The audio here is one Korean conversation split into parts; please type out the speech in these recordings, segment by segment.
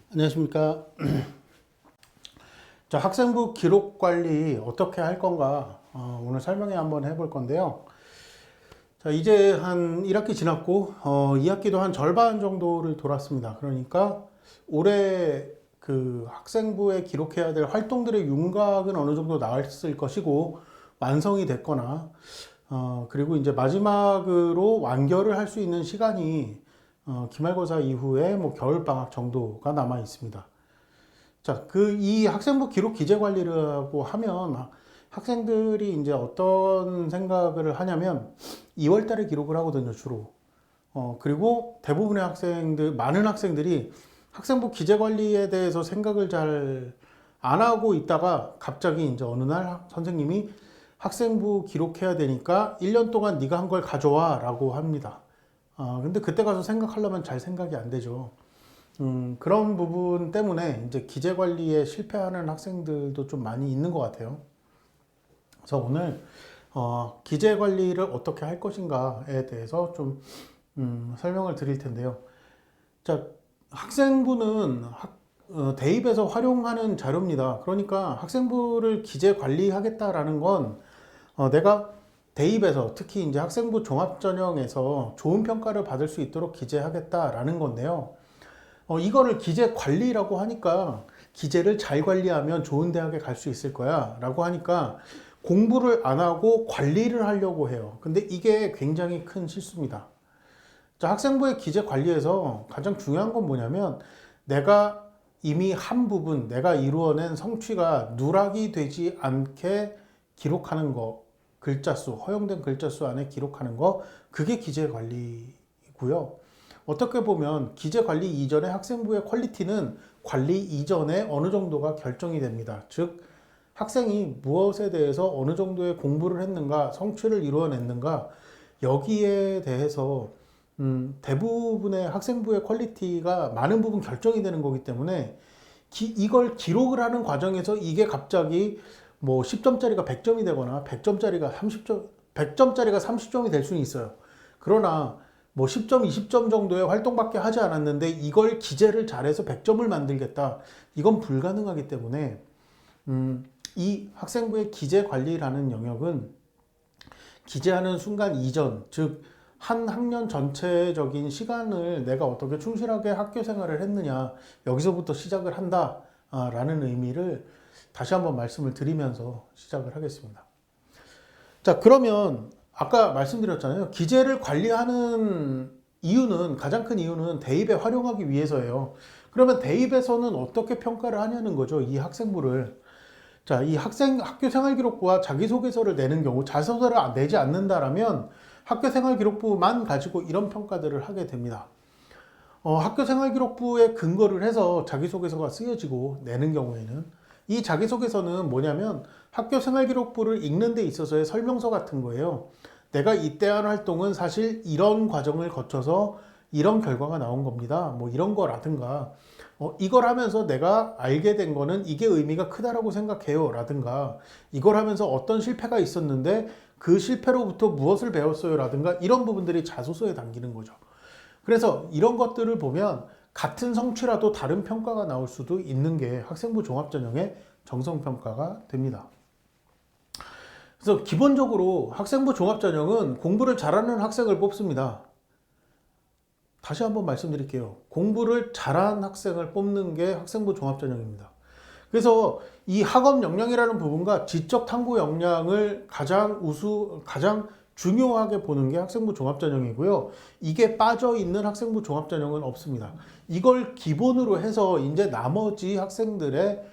안녕하십니까. 자, 학생부 기록 관리 어떻게 할 건가 오늘 설명회 한번 해볼 건데요. 자, 이제 한 1학기 지났고 2학기도 한 절반 정도를 돌았습니다. 그러니까 올해 그 학생부에 기록해야 될 활동들의 윤곽은 어느 정도 나왔을 것이고 완성이 됐거나 그리고 이제 마지막으로 완결을 할 수 있는 시간이 기말고사 이후에 뭐 겨울방학 정도가 남아 있습니다. 자, 이 학생부 기록 기재 관리라고 하면 학생들이 이제 어떤 생각을 하냐면 2월 달에 기록을 하거든요, 주로. 그리고 대부분의 많은 학생들이 학생부 기재 관리에 대해서 생각을 잘 안 하고 있다가 갑자기 이제 어느 날 선생님이 학생부 기록해야 되니까 1년 동안 네가 한 걸 가져와 라고 합니다. 근데 그때 가서 생각하려면 잘 생각이 안 되죠. 그런 부분 때문에 이제 기재 관리에 실패하는 학생들도 좀 많이 있는 것 같아요. 그래서 오늘 기재 관리를 어떻게 할 것인가에 대해서 좀 설명을 드릴 텐데요. 자, 학생부는 대입에서 활용하는 자료입니다. 그러니까 학생부를 기재 관리하겠다라는 건 내가 대입에서 특히 이제 학생부 종합전형에서 좋은 평가를 받을 수 있도록 기재하겠다라는 건데요. 이거를 기재 관리라고 하니까 기재를 잘 관리하면 좋은 대학에 갈 수 있을 거야 라고 하니까 공부를 안 하고 관리를 하려고 해요. 근데 이게 굉장히 큰 실수입니다. 자, 학생부의 기재 관리에서 가장 중요한 건 뭐냐면 내가 이미 한 부분 내가 이루어낸 성취가 누락이 되지 않게 기록하는 거, 글자 수, 허용된 글자 수 안에 기록하는 거, 그게 기재 관리고요. 어떻게 보면 기재 관리 이전의 학생부의 퀄리티는 관리 이전에 어느 정도가 결정이 됩니다. 즉 학생이 무엇에 대해서 어느 정도의 공부를 했는가, 성취를 이루어냈는가, 여기에 대해서 대부분의 학생부의 퀄리티가 많은 부분 결정이 되는 거기 때문에 이걸 기록을 하는 과정에서 이게 갑자기 뭐 10점짜리가 100점이 되거나 100점짜리가 30점, 100점짜리가 30점이 될 수는 있어요. 그러나 뭐 10점, 20점 정도의 활동밖에 하지 않았는데 이걸 기재를 잘해서 100점을 만들겠다. 이건 불가능하기 때문에 이 학생부의 기재 관리라는 영역은 기재하는 순간 이전, 즉 한 학년 전체적인 시간을 내가 어떻게 충실하게 학교 생활을 했느냐, 여기서부터 시작을 한다라는 의미를 다시 한번 말씀을 드리면서 시작을 하겠습니다. 자, 그러면 아까 말씀드렸잖아요. 기재를 관리하는 이유는, 가장 큰 이유는 대입에 활용하기 위해서예요. 그러면 대입에서는 어떻게 평가를 하냐는 거죠. 이 학생부를. 자, 이 학교 생활기록부와 자기소개서를 내는 경우, 자소서를 내지 않는다라면 학교 생활기록부만 가지고 이런 평가들을 하게 됩니다. 학교 생활기록부에 근거를 해서 자기소개서가 쓰여지고 내는 경우에는 이 자기소개서는 뭐냐면 학교 생활기록부를 읽는 데 있어서의 설명서 같은 거예요. 내가 이때 한 활동은 사실 이런 과정을 거쳐서 이런 결과가 나온 겁니다. 뭐 이런 거라든가 이걸 하면서 내가 알게 된 거는 이게 의미가 크다라고 생각해요 라든가 이걸 하면서 어떤 실패가 있었는데 그 실패로부터 무엇을 배웠어요 라든가 이런 부분들이 자소서에 담기는 거죠. 그래서 이런 것들을 보면 같은 성취라도 다른 평가가 나올 수도 있는 게 학생부 종합전형의 정성평가가 됩니다. 그래서 기본적으로 학생부 종합전형은 공부를 잘하는 학생을 뽑습니다. 다시 한번 말씀드릴게요. 공부를 잘한 학생을 뽑는 게 학생부 종합전형입니다. 그래서 이 학업 역량이라는 부분과 지적 탐구 역량을 가장 중요하게 보는 게 학생부 종합전형이고요. 이게 빠져있는 학생부 종합전형은 없습니다. 이걸 기본으로 해서 이제 나머지 학생들의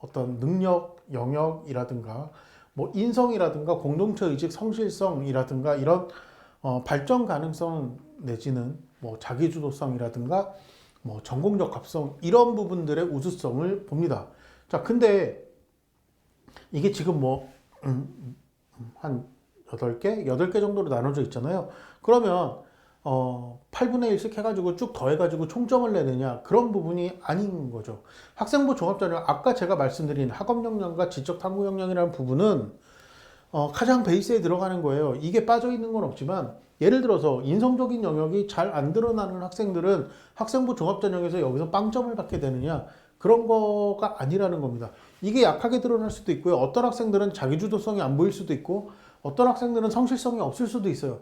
어떤 능력, 영역이라든가 뭐 인성이라든가 공동체 의식 성실성이라든가 이런 발전 가능성 내지는 뭐 자기주도성이라든가 뭐 전공적 합성 이런 부분들의 우수성을 봅니다. 자, 근데 이게 지금 뭐 한 8개 정도로 나눠져 있잖아요. 그러면 8분의 1씩 해가지고 쭉 더해가지고 총점을 내느냐 그런 부분이 아닌 거죠. 학생부 종합전형 아까 제가 말씀드린 학업 역량과 지적 탐구 역량이라는 부분은 가장 베이스에 들어가는 거예요. 이게 빠져 있는 건 없지만 예를 들어서 인성적인 영역이 잘 안 드러나는 학생들은 학생부 종합전형에서 여기서 빵점을 받게 되느냐? 그런 거가 아니라는 겁니다. 이게 약하게 드러날 수도 있고요. 어떤 학생들은 자기주도성이 안 보일 수도 있고 어떤 학생들은 성실성이 없을 수도 있어요.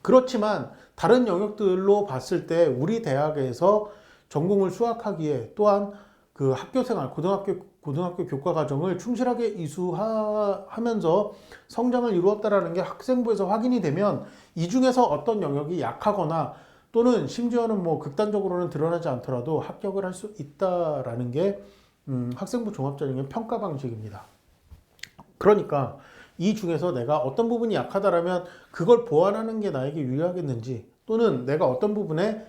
그렇지만 다른 영역들로 봤을 때 우리 대학에서 전공을 수학하기에 또한 그 학교 생활, 고등학교 교과 과정을 충실하게 이수하면서 성장을 이루었다라는 게 학생부에서 확인이 되면 이 중에서 어떤 영역이 약하거나 또는 심지어는 뭐 극단적으로는 드러나지 않더라도 합격을 할 수 있다라는 게 학생부 종합전형의 평가 방식입니다. 그러니까 이 중에서 내가 어떤 부분이 약하다라면 그걸 보완하는 게 나에게 유리하겠는지 또는 내가 어떤 부분에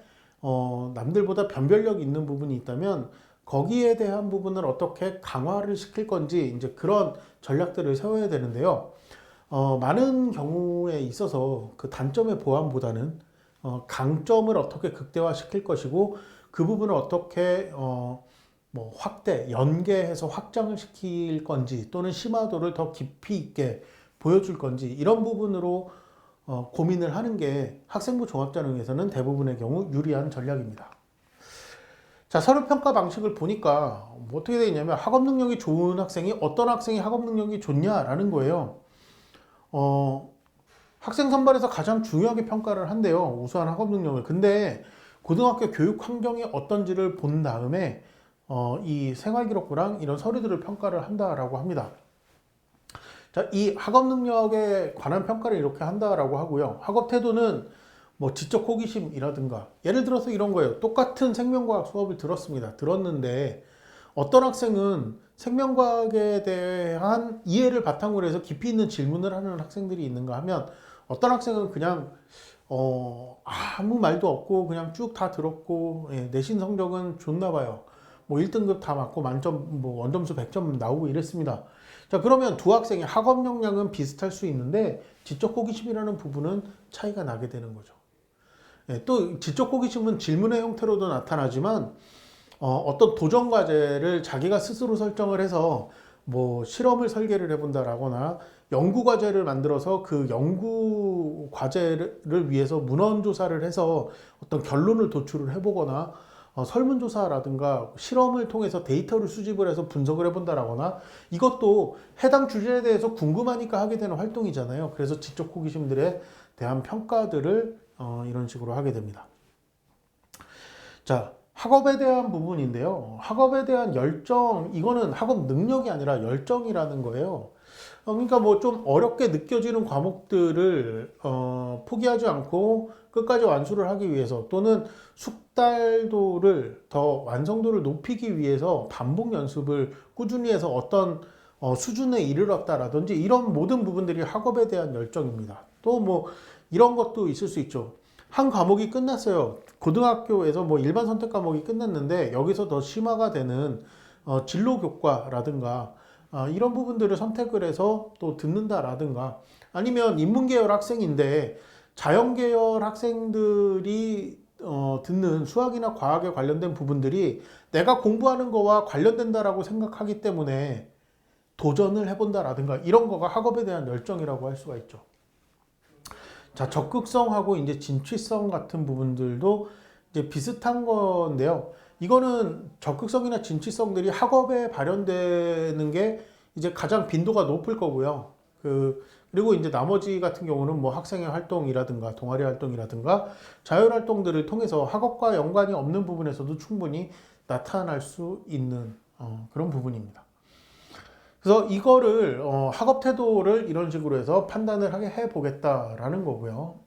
남들보다 변별력이 있는 부분이 있다면 거기에 대한 부분을 어떻게 강화를 시킬 건지 이제 그런 전략들을 세워야 되는데요. 많은 경우에 있어서 그 단점의 보완보다는 강점을 어떻게 극대화시킬 것이고 그 부분을 어떻게 뭐 확대, 연계해서 확장을 시킬 건지 또는 심화도를 더 깊이 있게 보여줄 건지 이런 부분으로 고민을 하는 게 학생부 종합전형에서는 대부분의 경우 유리한 전략입니다. 자, 서류평가 방식을 보니까 뭐 어떻게 되어 있냐면 학업 능력이 좋은 학생이 어떤 학생이 학업 능력이 좋냐라는 거예요. 학생 선발에서 가장 중요하게 평가를 한대요. 우수한 학업 능력을. 근데 고등학교 교육 환경이 어떤지를 본 다음에 이 생활기록부랑 이런 서류들을 평가를 한다라고 합니다. 자, 이 학업 능력에 관한 평가를 이렇게 한다라고 하고요. 학업 태도는 뭐 지적 호기심이라든가 예를 들어서 이런 거예요. 똑같은 생명과학 수업을 들었는데 어떤 학생은 생명과학에 대한 이해를 바탕으로 해서 깊이 있는 질문을 하는 학생들이 있는가 하면 어떤 학생은 그냥 아무 말도 없고 그냥 쭉 다 들었고 내신 성적은 좋나 봐요. 뭐 1등급 다 맞고 만점 뭐 원점수 100점 나오고 이랬습니다. 자, 그러면 두 학생의 학업 역량은 비슷할 수 있는데 지적 호기심이라는 부분은 차이가 나게 되는 거죠. 또 지적 호기심은 질문의 형태로도 나타나지만 어떤 도전 과제를 자기가 스스로 설정을 해서 뭐 실험을 설계를 해본다라거나 연구 과제를 만들어서 그 연구 과제를 위해서 문헌 조사를 해서 어떤 결론을 도출을 해보거나 설문조사라든가 실험을 통해서 데이터를 수집을 해서 분석을 해본다라거나 이것도 해당 주제에 대해서 궁금하니까 하게 되는 활동이잖아요. 그래서 지적 호기심들에 대한 평가들을 이런 식으로 하게 됩니다. 자, 학업에 대한 부분인데요. 학업에 대한 열정, 이거는 학업 능력이 아니라 열정이라는 거예요. 그러니까 뭐 좀 어렵게 느껴지는 과목들을 포기하지 않고 끝까지 완수를 하기 위해서 또는 숙달도를 더 완성도를 높이기 위해서 반복 연습을 꾸준히 해서 어떤 수준에 이르렀다라든지 이런 모든 부분들이 학업에 대한 열정입니다. 또 뭐 이런 것도 있을 수 있죠. 한 과목이 끝났어요. 고등학교에서 뭐 일반 선택 과목이 끝났는데 여기서 더 심화가 되는 진로 교과라든가 이런 부분들을 선택을 해서 또 듣는다라든가 아니면 인문계열 학생인데 자연계열 학생들이 듣는 수학이나 과학에 관련된 부분들이 내가 공부하는 거와 관련된다라고 생각하기 때문에 도전을 해본다라든가 이런 거가 학업에 대한 열정이라고 할 수가 있죠. 자, 적극성하고 이제 진취성 같은 부분들도 이제 비슷한 건데요. 이거는 적극성이나 진취성들이 학업에 발현되는 게 이제 가장 빈도가 높을 거고요. 그리고 이제 나머지 같은 경우는 뭐 학생의 활동이라든가 동아리 활동이라든가 자율 활동들을 통해서 학업과 연관이 없는 부분에서도 충분히 나타날 수 있는 그런 부분입니다. 그래서 이거를 학업 태도를 이런 식으로 해서 판단을 하게 해 보겠다라는 거고요.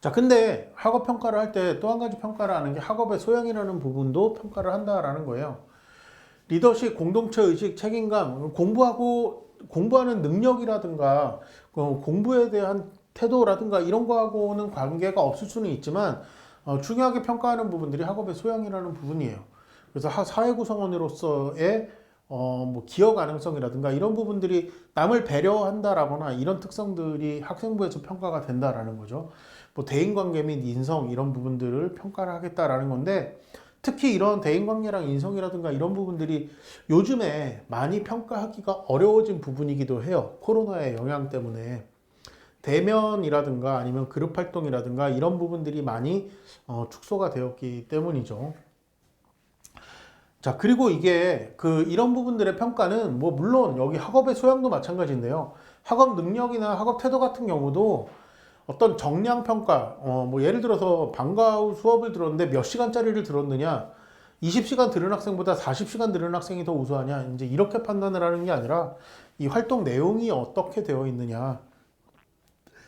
자, 근데 학업 평가를 할 때 또 한 가지 평가를 하는 게 학업의 소양이라는 부분도 평가를 한다라는 거예요. 리더십, 공동체 의식, 책임감, 공부하는 능력이라든가 공부에 대한 태도라든가 이런 거하고는 관계가 없을 수는 있지만 중요하게 평가하는 부분들이 학업의 소양이라는 부분이에요. 그래서 사회 구성원으로서의 뭐 기여 가능성이라든가 이런 부분들이 남을 배려한다라거나 이런 특성들이 학생부에서 평가가 된다라는 거죠. 뭐 대인관계 및 인성 이런 부분들을 평가를 하겠다라는 건데 특히 이런 대인관계랑 인성이라든가 이런 부분들이 요즘에 많이 평가하기가 어려워진 부분이기도 해요. 코로나의 영향 때문에. 대면이라든가 아니면 그룹 활동이라든가 이런 부분들이 많이 축소가 되었기 때문이죠. 자, 그리고 이게 이런 부분들의 평가는 뭐 물론 여기 학업의 소양도 마찬가지인데요. 학업 능력이나 학업 태도 같은 경우도 어떤 정량 평가, 뭐 예를 들어서 방과 후 수업을 들었는데 몇 시간짜리를 들었느냐, 20시간 들은 학생보다 40시간 들은 학생이 더 우수하냐, 이제 이렇게 판단을 하는 게 아니라 이 활동 내용이 어떻게 되어 있느냐,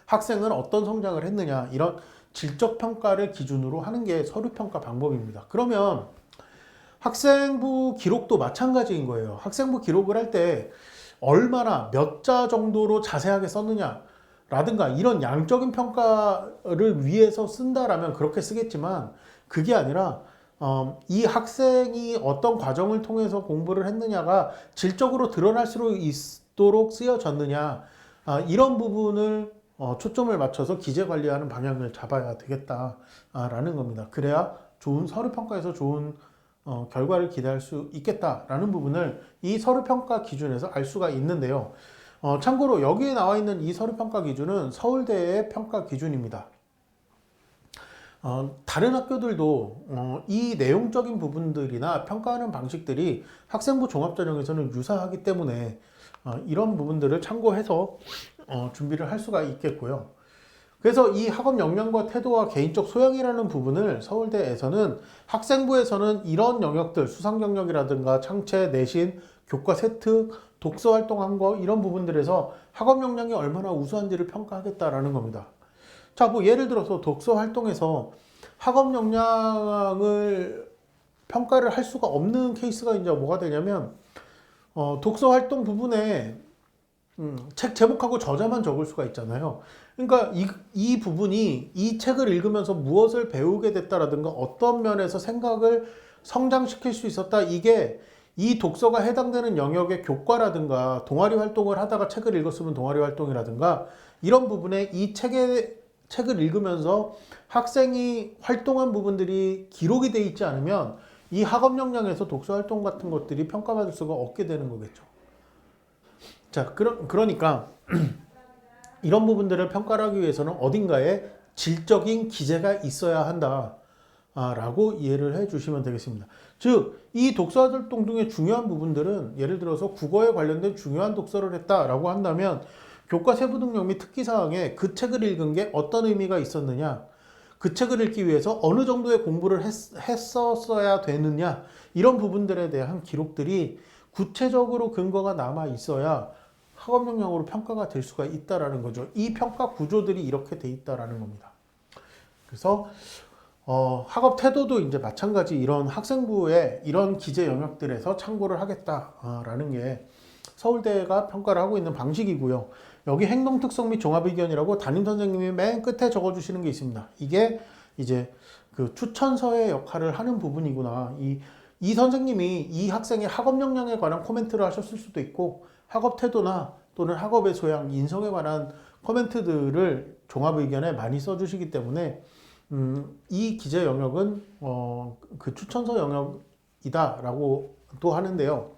학생은 어떤 성장을 했느냐, 이런 질적 평가를 기준으로 하는 게 서류 평가 방법입니다. 그러면 학생부 기록도 마찬가지인 거예요. 학생부 기록을 할 때 얼마나 몇 자 정도로 자세하게 썼느냐 라든가 이런 양적인 평가를 위해서 쓴다라면 그렇게 쓰겠지만, 그게 아니라 이 학생이 어떤 과정을 통해서 공부를 했느냐가 질적으로 드러날 수 있도록 쓰여졌느냐, 이런 부분을 초점을 맞춰서 기재 관리하는 방향을 잡아야 되겠다라는 겁니다. 그래야 좋은 서류 평가에서 좋은 결과를 기대할 수 있겠다라는 부분을 이 서류평가 기준에서 알 수가 있는데요. 참고로 여기에 나와 있는 이 서류평가 기준은 서울대의 평가 기준입니다. 다른 학교들도 이 내용적인 부분들이나 평가하는 방식들이 학생부 종합전형에서는 유사하기 때문에 이런 부분들을 참고해서 준비를 할 수가 있겠고요. 그래서 이 학업 역량과 태도와 개인적 소양이라는 부분을 서울대에서는 학생부에서는 이런 영역들, 수상 경력이라든가 창체, 내신, 교과 세특, 독서 활동한 거 이런 부분들에서 학업 역량이 얼마나 우수한지를 평가하겠다라는 겁니다. 자, 뭐 예를 들어서 독서 활동에서 학업 역량을 평가를 할 수가 없는 케이스가 이제 뭐가 되냐면 독서 활동 부분에 책 제목하고 저자만 적을 수가 있잖아요. 그러니까 이 부분이 이 책을 읽으면서 무엇을 배우게 됐다라든가 어떤 면에서 생각을 성장시킬 수 있었다, 이게 이 독서가 해당되는 영역의 교과라든가 동아리 활동을 하다가 책을 읽었으면 동아리 활동이라든가 이런 부분에 이 책을 읽으면서 학생이 활동한 부분들이 기록이 돼 있지 않으면 이 학업 역량에서 독서 활동 같은 것들이 평가받을 수가 없게 되는 거겠죠. 자, 그러니까 이런 부분들을 평가를 하기 위해서는 어딘가에 질적인 기재가 있어야 한다 라고 이해를 해 주시면 되겠습니다. 즉, 이 독서 활동 중에 중요한 부분들은 예를 들어서 국어에 관련된 중요한 독서를 했다라고 한다면 교과 세부 등록 및 특기사항에 그 책을 읽은 게 어떤 의미가 있었느냐, 그 책을 읽기 위해서 어느 정도의 공부를 했었어야 되느냐, 이런 부분들에 대한 기록들이 구체적으로 근거가 남아 있어야 학업 역량으로 평가가 될 수가 있다라는 거죠. 이 평가 구조들이 이렇게 돼 있다라는 겁니다. 그래서 학업 태도도 이제 마찬가지 이런 학생부의 이런 기재 영역들에서 참고를 하겠다라는 게 서울대가 평가를 하고 있는 방식이고요. 여기 행동 특성 및 종합 의견이라고 담임 선생님이 맨 끝에 적어주시는 게 있습니다. 이게 이제 그 추천서의 역할을 하는 부분이구나. 이 선생님이 이 학생의 학업 역량에 관한 코멘트를 하셨을 수도 있고, 학업 태도나 또는 학업의 소양, 인성에 관한 코멘트들을 종합 의견에 많이 써주시기 때문에 이 기재 영역은 그 추천서 영역이다라고 또 하는데요.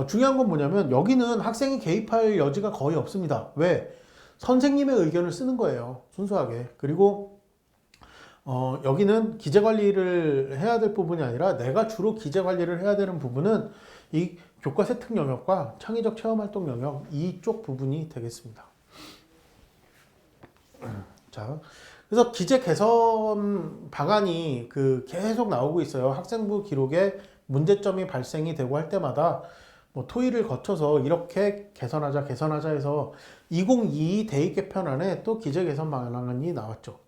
중요한 건 뭐냐면 여기는 학생이 개입할 여지가 거의 없습니다. 왜? 선생님의 의견을 쓰는 거예요, 순수하게. 그리고 여기는 기재 관리를 해야 될 부분이 아니라 내가 주로 기재 관리를 해야 되는 부분은 이 교과 세특 영역과 창의적 체험 활동 영역, 이쪽 부분이 되겠습니다. 자, 그래서 기재 개선 방안이 계속 나오고 있어요. 학생부 기록에 문제점이 발생이 되고 할 때마다 뭐 토의를 거쳐서 이렇게 개선하자 해서 2022 대입 개편안에 또 기재 개선 방안이 나왔죠.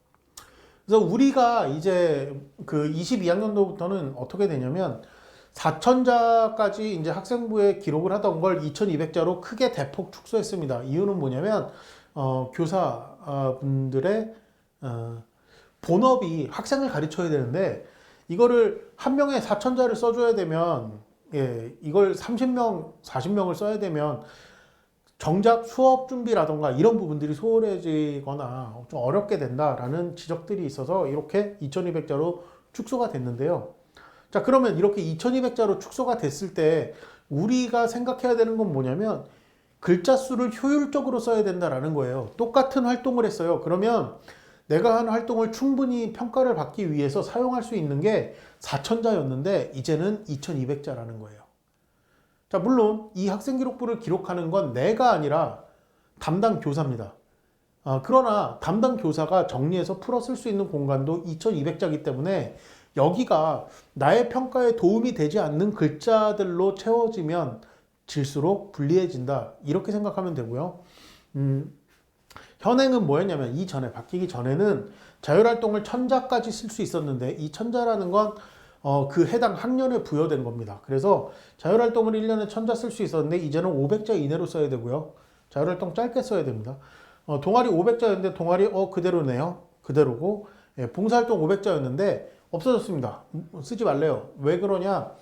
그래서 우리가 이제 22학년도부터는 어떻게 되냐면 4,000자까지 이제 학생부에 기록을 하던 걸 2,200자로 크게 대폭 축소했습니다. 이유는 뭐냐면 교사분들의 본업이 학생을 가르쳐야 되는데 이거를 한 명에 4,000자를 써줘야 되면, 이걸 30명, 40명을 써야 되면 정작 수업 준비라던가 이런 부분들이 소홀해지거나 좀 어렵게 된다라는 지적들이 있어서 이렇게 2,200자로 축소가 됐는데요. 자, 그러면 이렇게 2,200자로 축소가 됐을 때 우리가 생각해야 되는 건 뭐냐면 글자 수를 효율적으로 써야 된다라는 거예요. 똑같은 활동을 했어요. 그러면 내가 한 활동을 충분히 평가를 받기 위해서 사용할 수 있는 게 4,000자였는데 이제는 2,200자라는 거예요. 자, 물론 이 학생 기록부를 기록하는 건 내가 아니라 담당 교사입니다. 그러나 담당 교사가 정리해서 풀어 쓸 수 있는 공간도 2,200자이기 때문에 여기가 나의 평가에 도움이 되지 않는 글자들로 채워지면 질수록 불리해진다. 이렇게 생각하면 되고요. 현행은 뭐였냐면 이전에 바뀌기 전에는 자율활동을 1,000자까지 쓸 수 있었는데 이 1,000자라는 건 그 해당 학년에 부여된 겁니다. 그래서 자율활동을 1년에 1,000자 쓸 수 있었는데 이제는 500자 이내로 써야 되고요. 자율활동 짧게 써야 됩니다. 동아리 500자였는데 동아리 그대로네요. 그대로고 봉사활동 500자였는데 없어졌습니다. 쓰지 말래요. 왜 그러냐?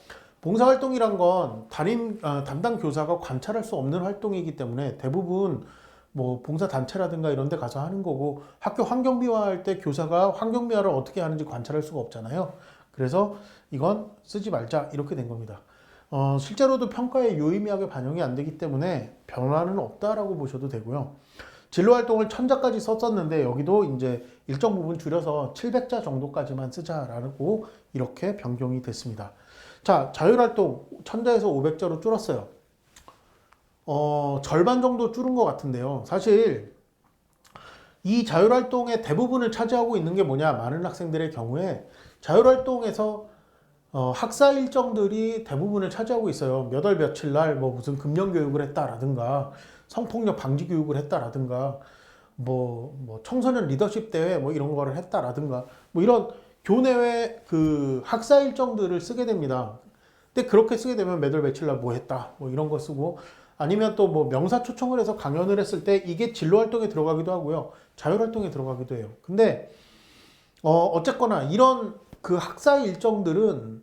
봉사활동이란 건 담당 교사가 관찰할 수 없는 활동이기 때문에 대부분 뭐 봉사단체라든가 이런 데 가서 하는 거고 학교 환경미화 할 때 교사가 환경미화를 어떻게 하는지 관찰할 수가 없잖아요. 그래서 이건 쓰지 말자 이렇게 된 겁니다. 실제로도 평가에 유의미하게 반영이 안 되기 때문에 변화는 없다라고 보셔도 되고요. 진로활동을 1,000자까지 썼었는데 여기도 이제 일정 부분 줄여서 700자 정도까지만 쓰자라고 이렇게 변경이 됐습니다. 자, 자율활동 1,000자에서 500자로 줄었어요. 절반 정도 줄은 것 같은데요. 사실 이 자율활동의 대부분을 차지하고 있는 게 뭐냐? 많은 학생들의 경우에 자율활동에서 학사 일정들이 대부분을 차지하고 있어요. 몇 월 며칠 날 뭐 무슨 금연교육을 했다라든가 성폭력 방지 교육을 했다라든가 뭐 청소년 리더십 대회 뭐 이런 거를 했다라든가 뭐 이런 교내외 그 학사 일정들을 쓰게 됩니다. 근데 그렇게 쓰게 되면 몇 월 며칠 날 뭐 했다 뭐 이런 거 쓰고 아니면 또 뭐 명사 초청을 해서 강연을 했을 때 이게 진로 활동에 들어가기도 하고요. 자율 활동에 들어가기도 해요. 근데 어쨌거나 이런 그 학사 일정들은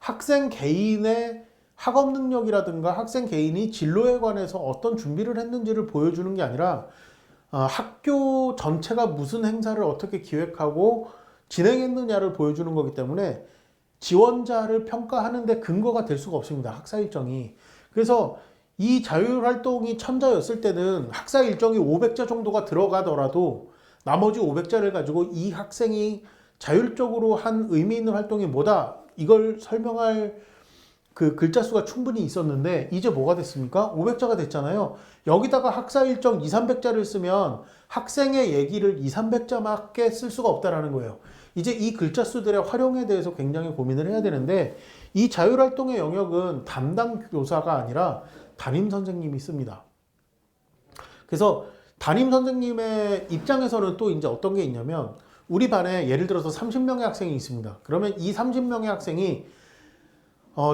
학생 개인의 학업 능력이라든가 학생 개인이 진로에 관해서 어떤 준비를 했는지를 보여주는 게 아니라 학교 전체가 무슨 행사를 어떻게 기획하고 진행했느냐를 보여주는 거기 때문에 지원자를 평가하는 데 근거가 될 수가 없습니다. 학사 일정이. 그래서 이 자율활동이 1,000자였을 때는 학사 일정이 500자 정도가 들어가더라도 나머지 500자를 가지고 이 학생이 자율적으로 한 의미 있는 활동이 뭐다 이걸 설명할 그 글자 수가 충분히 있었는데 이제 뭐가 됐습니까? 500자가 됐잖아요. 여기다가 학사 일정 2, 300자를 쓰면 학생의 얘기를 2, 300자밖에 쓸 수가 없다라는 거예요. 이제 이 글자 수들의 활용에 대해서 굉장히 고민을 해야 되는데 이 자율활동의 영역은 담당 교사가 아니라 담임 선생님이 씁니다. 그래서 담임 선생님의 입장에서는 또 이제 어떤 게 있냐면 우리 반에 예를 들어서 30명의 학생이 있습니다. 그러면 이 30명의 학생이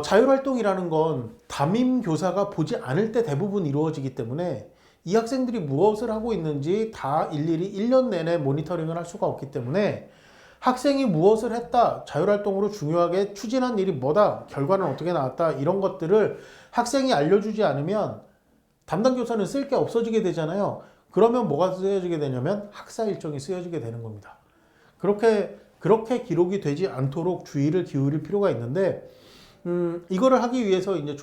자율활동이라는 건 담임 교사가 보지 않을 때 대부분 이루어지기 때문에 이 학생들이 무엇을 하고 있는지 다 일일이 1년 내내 모니터링을 할 수가 없기 때문에 학생이 무엇을 했다, 자율활동으로 중요하게 추진한 일이 뭐다, 결과는 어떻게 나왔다 이런 것들을 학생이 알려주지 않으면 담당 교사는 쓸 게 없어지게 되잖아요. 그러면 뭐가 쓰여지게 되냐면 학사 일정이 쓰여지게 되는 겁니다. 그렇게 기록이 되지 않도록 주의를 기울일 필요가 있는데 이거를 하기 위해서 이제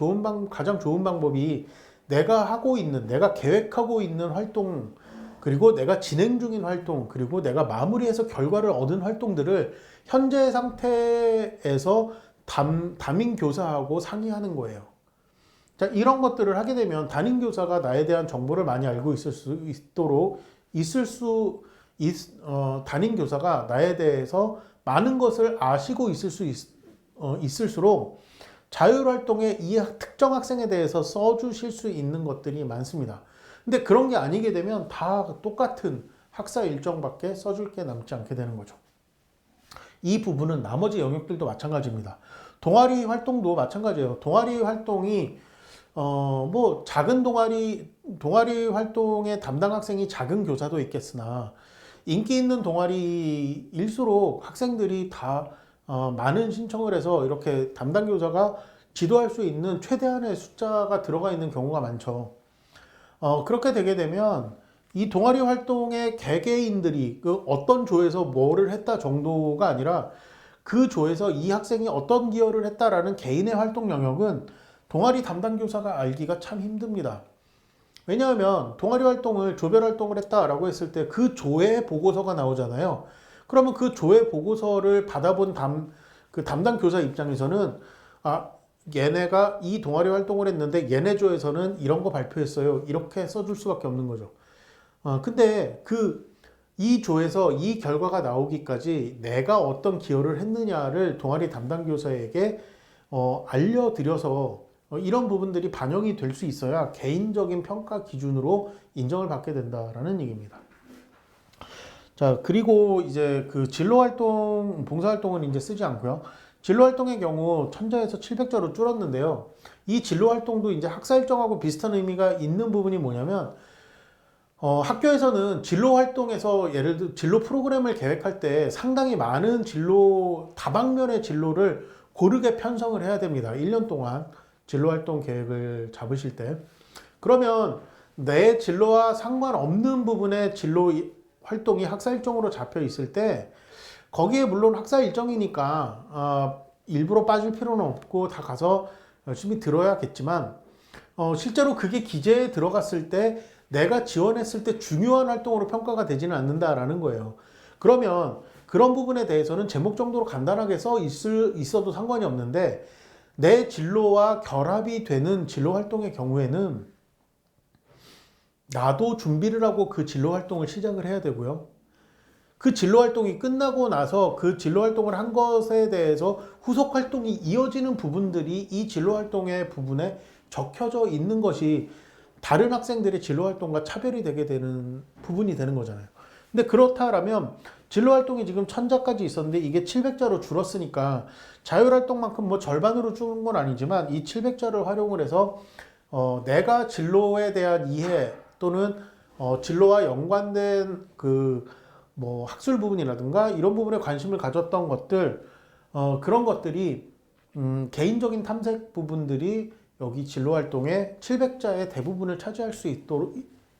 가장 좋은 방법이 내가 계획하고 있는 활동, 그리고 내가 진행 중인 활동, 그리고 내가 마무리해서 결과를 얻은 활동들을 현재 상태에서 담임 교사하고 상의하는 거예요. 자, 이런 것들을 하게 되면 담임 교사가 나에 대한 정보를 많이 알고 담임 교사가 나에 대해서 많은 것을 아시고 있을수록 자율활동에 이 특정 학생에 대해서 써주실 수 있는 것들이 많습니다. 근데 그런 게 아니게 되면 다 똑같은 학사 일정밖에 써줄 게 남지 않게 되는 거죠. 이 부분은 나머지 영역들도 마찬가지입니다. 동아리 활동도 마찬가지예요. 동아리 활동이 뭐 작은 동아리 활동의 담당 학생이 작은 교사도 있겠으나 인기 있는 동아리일수록 학생들이 다 많은 신청을 해서 이렇게 담당 교사가 지도할 수 있는 최대한의 숫자가 들어가 있는 경우가 많죠. 그렇게 되게 되면 이 동아리 활동의 개개인들이 그 어떤 조에서 뭐를 했다 정도가 아니라 그 조에서 이 학생이 어떤 기여를 했다라는 개인의 활동 영역은 동아리 담당 교사가 알기가 참 힘듭니다. 왜냐하면 동아리 활동을 조별 활동을 했다라고 했을 때 그 조의 보고서가 나오잖아요. 그러면 그 조의 보고서를 받아본 그 담당 교사 입장에서는 아, 얘네가 이 동아리 활동을 했는데 얘네 조에서는 이런 거 발표했어요. 이렇게 써줄 수밖에 없는 거죠. 근데 이 조에서 이 결과가 나오기까지 내가 어떤 기여를 했느냐를 동아리 담당 교사에게 알려드려서 이런 부분들이 반영이 될 수 있어야 개인적인 평가 기준으로 인정을 받게 된다라는 얘기입니다. 자, 그리고 이제 그 진로 활동, 봉사 활동은 이제 쓰지 않고요. 진로 활동의 경우 1000자에서 700자로 줄었는데요. 이 진로 활동도 이제 학사 일정하고 비슷한 의미가 있는 부분이 뭐냐면 학교에서는 진로 활동에서 예를 들어 진로 프로그램을 계획할 때 상당히 많은 다방면의 진로를 고르게 편성을 해야 됩니다. 1년 동안 진로 활동 계획을 잡으실 때. 그러면 내 진로와 상관없는 부분의 진로 활동이 학사 일정으로 잡혀 있을 때 거기에 물론 학사 일정이니까 일부러 빠질 필요는 없고 다 가서 열심히 들어야겠지만 실제로 그게 기재에 들어갔을 때 내가 지원했을 때 중요한 활동으로 평가가 되지는 않는다라는 거예요. 그러면 그런 부분에 대해서는 제목 정도로 간단하게 있어도 상관이 없는데 내 진로와 결합이 되는 진로 활동의 경우에는 나도 준비를 하고 그 진로 활동을 시작을 해야 되고요. 그 진로 활동이 끝나고 나서 그 진로 활동을 한 것에 대해서 후속 활동이 이어지는 부분들이 이 진로 활동의 부분에 적혀져 있는 것이 다른 학생들의 진로 활동과 차별이 되게 되는 부분이 되는 거잖아요. 근데 그렇다라면 진로 활동이 지금 1000자까지 있었는데 이게 700자로 줄었으니까 자율 활동만큼 뭐 절반으로 줄은 건 아니지만 이 700자를 활용을 해서 내가 진로에 대한 이해 또는 진로와 연관된 뭐 학술 부분이라든가 이런 부분에 관심을 가졌던 것들 그런 것들이 개인적인 탐색 부분들이 여기 진로 활동의 700자의 대부분을 차지할 수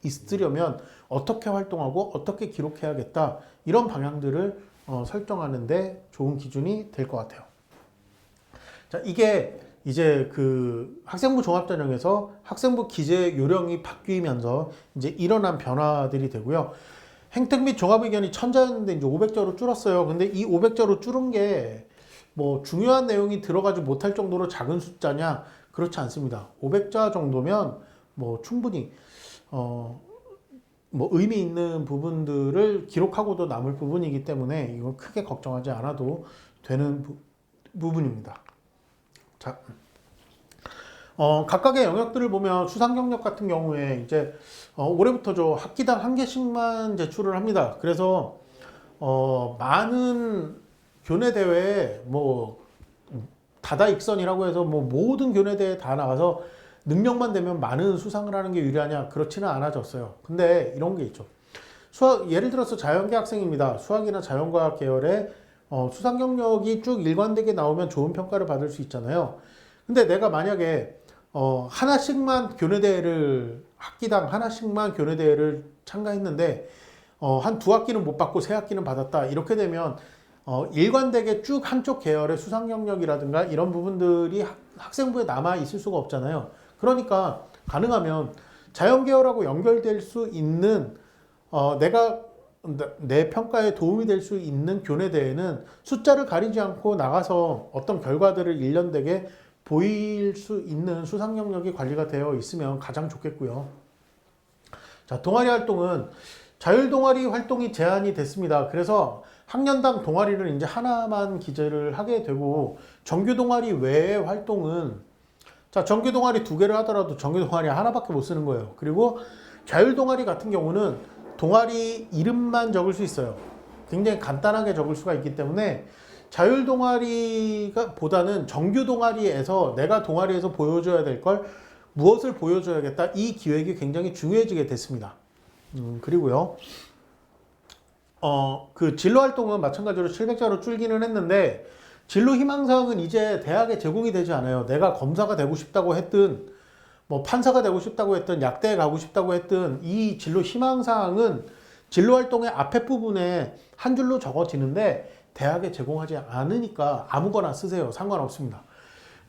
있으려면 어떻게 활동하고 어떻게 기록해야겠다 이런 방향들을 설정하는데 좋은 기준이 될 것 같아요. 자, 이게 이제 그 학생부 종합전형에서 학생부 기재 요령이 바뀌면서 이제 일어난 변화들이 되고요. 행택 및 종합의견이 1000자였는데 이제 500자로 줄었어요. 근데 이 500자로 줄은 게 뭐 중요한 내용이 들어가지 못할 정도로 작은 숫자냐? 그렇지 않습니다. 500자 정도면 뭐 충분히 뭐 의미 있는 부분들을 기록하고도 남을 부분이기 때문에 이건 크게 걱정하지 않아도 되는 부분입니다. 자, 각각의 영역들을 보면 수상 경력 같은 경우에 이제 올해부터 학기당 1개씩만 제출을 합니다. 그래서 많은 교내 대회에 뭐 다다익선이라고 해서 뭐 모든 교내 대회에 다 나가서 능력만 되면 많은 수상을 하는 게 유리하냐? 그렇지는 않아졌어요. 근데 이런 게 있죠. 예를 들어서 자연계 학생입니다. 수학이나 자연과학 계열의 수상 경력이 쭉 일관되게 나오면 좋은 평가를 받을 수 있잖아요. 근데 내가 만약에 하나씩만 교내대회를 학기당 하나씩만 교내대회를 참가했는데 한 2학기는 못 받고 3학기는 받았다 이렇게 되면 일관되게 쭉 한쪽 계열의 수상 경력이라든가 이런 부분들이 학생부에 남아 있을 수가 없잖아요. 그러니까 가능하면 자연 계열하고 연결될 수 있는 내가 내 평가에 도움이 될 수 있는 교내대회는 숫자를 가리지 않고 나가서 어떤 결과들을 일련되게 보일 수 있는 수상 경력이 관리가 되어 있으면 가장 좋겠고요. 자, 동아리 활동은 자율 동아리 활동이 제한이 됐습니다. 그래서 학년당 동아리를 이제 하나만 기재를 하게 되고 정규 동아리 외의 활동은 자, 정규 동아리 2개를 하더라도 정규 동아리 하나밖에 못 쓰는 거예요. 그리고 자율 동아리 같은 경우는 동아리 이름만 적을 수 있어요. 굉장히 간단하게 적을 수가 있기 때문에 자율 동아리가 보다는 정규 동아리에서 내가 동아리에서 보여줘야 될 걸 무엇을 보여줘야겠다 이 기획이 굉장히 중요해지게 됐습니다. 그리고요 그 진로 활동은 마찬가지로 700자로 줄기는 했는데 진로 희망사항은 이제 대학에 제공이 되지 않아요. 내가 검사가 되고 싶다고 했든 뭐 판사가 되고 싶다고 했든 약대에 가고 싶다고 했든 이 진로 희망사항은 진로 활동의 앞에 부분에 한 줄로 적어지는데 대학에 제공하지 않으니까 아무거나 쓰세요. 상관없습니다.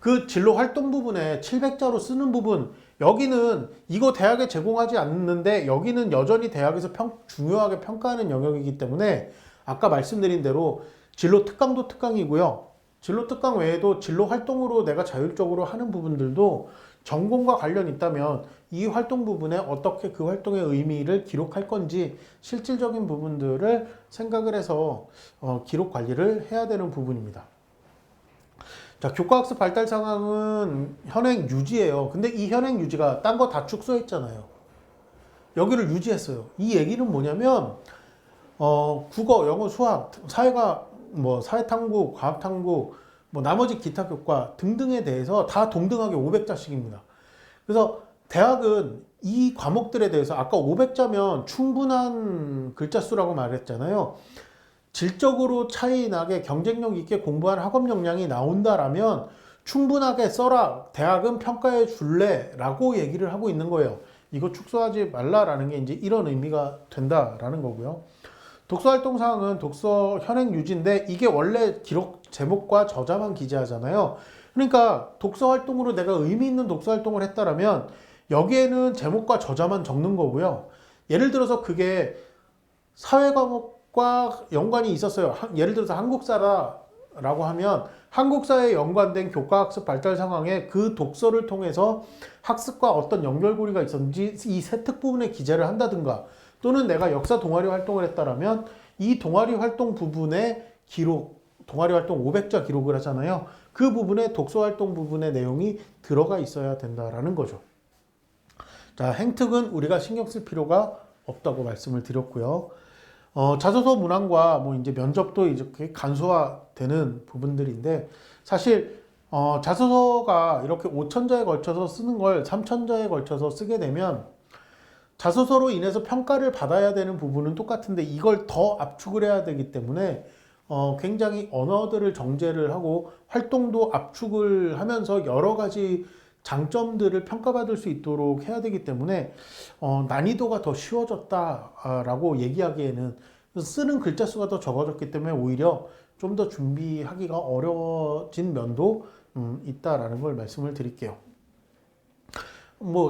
그 진로 활동 부분에 700자로 쓰는 부분, 여기는 이거 대학에 제공하지 않는데 여기는 여전히 대학에서 중요하게 평가하는 영역이기 때문에 아까 말씀드린 대로 진로 특강도 특강이고요. 진로 특강 외에도 진로 활동으로 내가 자율적으로 하는 부분들도 전공과 관련 있다면 이 활동 부분에 어떻게 그 활동의 의미를 기록할 건지 실질적인 부분들을 생각을 해서 기록 관리를 해야 되는 부분입니다. 자, 교과학습 발달 상황은 현행 유지예요. 근데 이 현행 유지가 딴 거 다 축소했잖아요. 여기를 유지했어요. 이 얘기는 뭐냐면 국어, 영어, 수학, 사회가 사회탐구, 과학탐구, 나머지 기타 교과 등등에 대해서 다 동등하게 500자씩입니다. 그래서 대학은 이 과목들에 대해서 아까 500자면 충분한 글자 수라고 말했잖아요. 질적으로 차이 나게 경쟁력 있게 공부한 학업 역량이 나온다라면 충분하게 써라. 대학은 평가해 줄래? 라고 얘기를 하고 있는 거예요. 이거 축소하지 말라라는 게 이제 이런 의미가 된다라는 거고요. 독서활동 사항은 독서 현행 유지인데 이게 원래 기록 제목과 저자만 기재하잖아요. 그러니까 독서활동으로 내가 의미 있는 독서활동을 했다라면 여기에는 제목과 저자만 적는 거고요. 예를 들어서 그게 사회 과목과 연관이 있었어요. 예를 들어서 한국사라고 하면 한국사에 연관된 교과학습 발달 상황에 그 독서를 통해서 학습과 어떤 연결고리가 있었는지 이 세특 부분에 기재를 한다든가, 또는 내가 역사 동아리 활동을 했다라면 이 동아리 활동 부분의 기록, 동아리 활동 500자 기록을 하잖아요. 그 부분에 독서 활동 부분의 내용이 들어가 있어야 된다라는 거죠. 자, 행특은 우리가 신경 쓸 필요가 없다고 말씀을 드렸고요. 자소서 문항과 이제 면접도 이렇게 간소화되는 부분들인데, 사실 자소서가 이렇게 5,000자에 걸쳐서 쓰는 걸 3,000자에 걸쳐서 쓰게 되면 자소서로 인해서 평가를 받아야 되는 부분은 똑같은데 이걸 더 압축을 해야 되기 때문에 굉장히 언어들을 정제를 하고 활동도 압축을 하면서 여러 가지 장점들을 평가받을 수 있도록 해야 되기 때문에 난이도가 더 쉬워졌다라고 얘기하기에는 쓰는 글자 수가 더 적어졌기 때문에 오히려 좀 더 준비하기가 어려워진 면도 있다라는 걸 말씀을 드릴게요.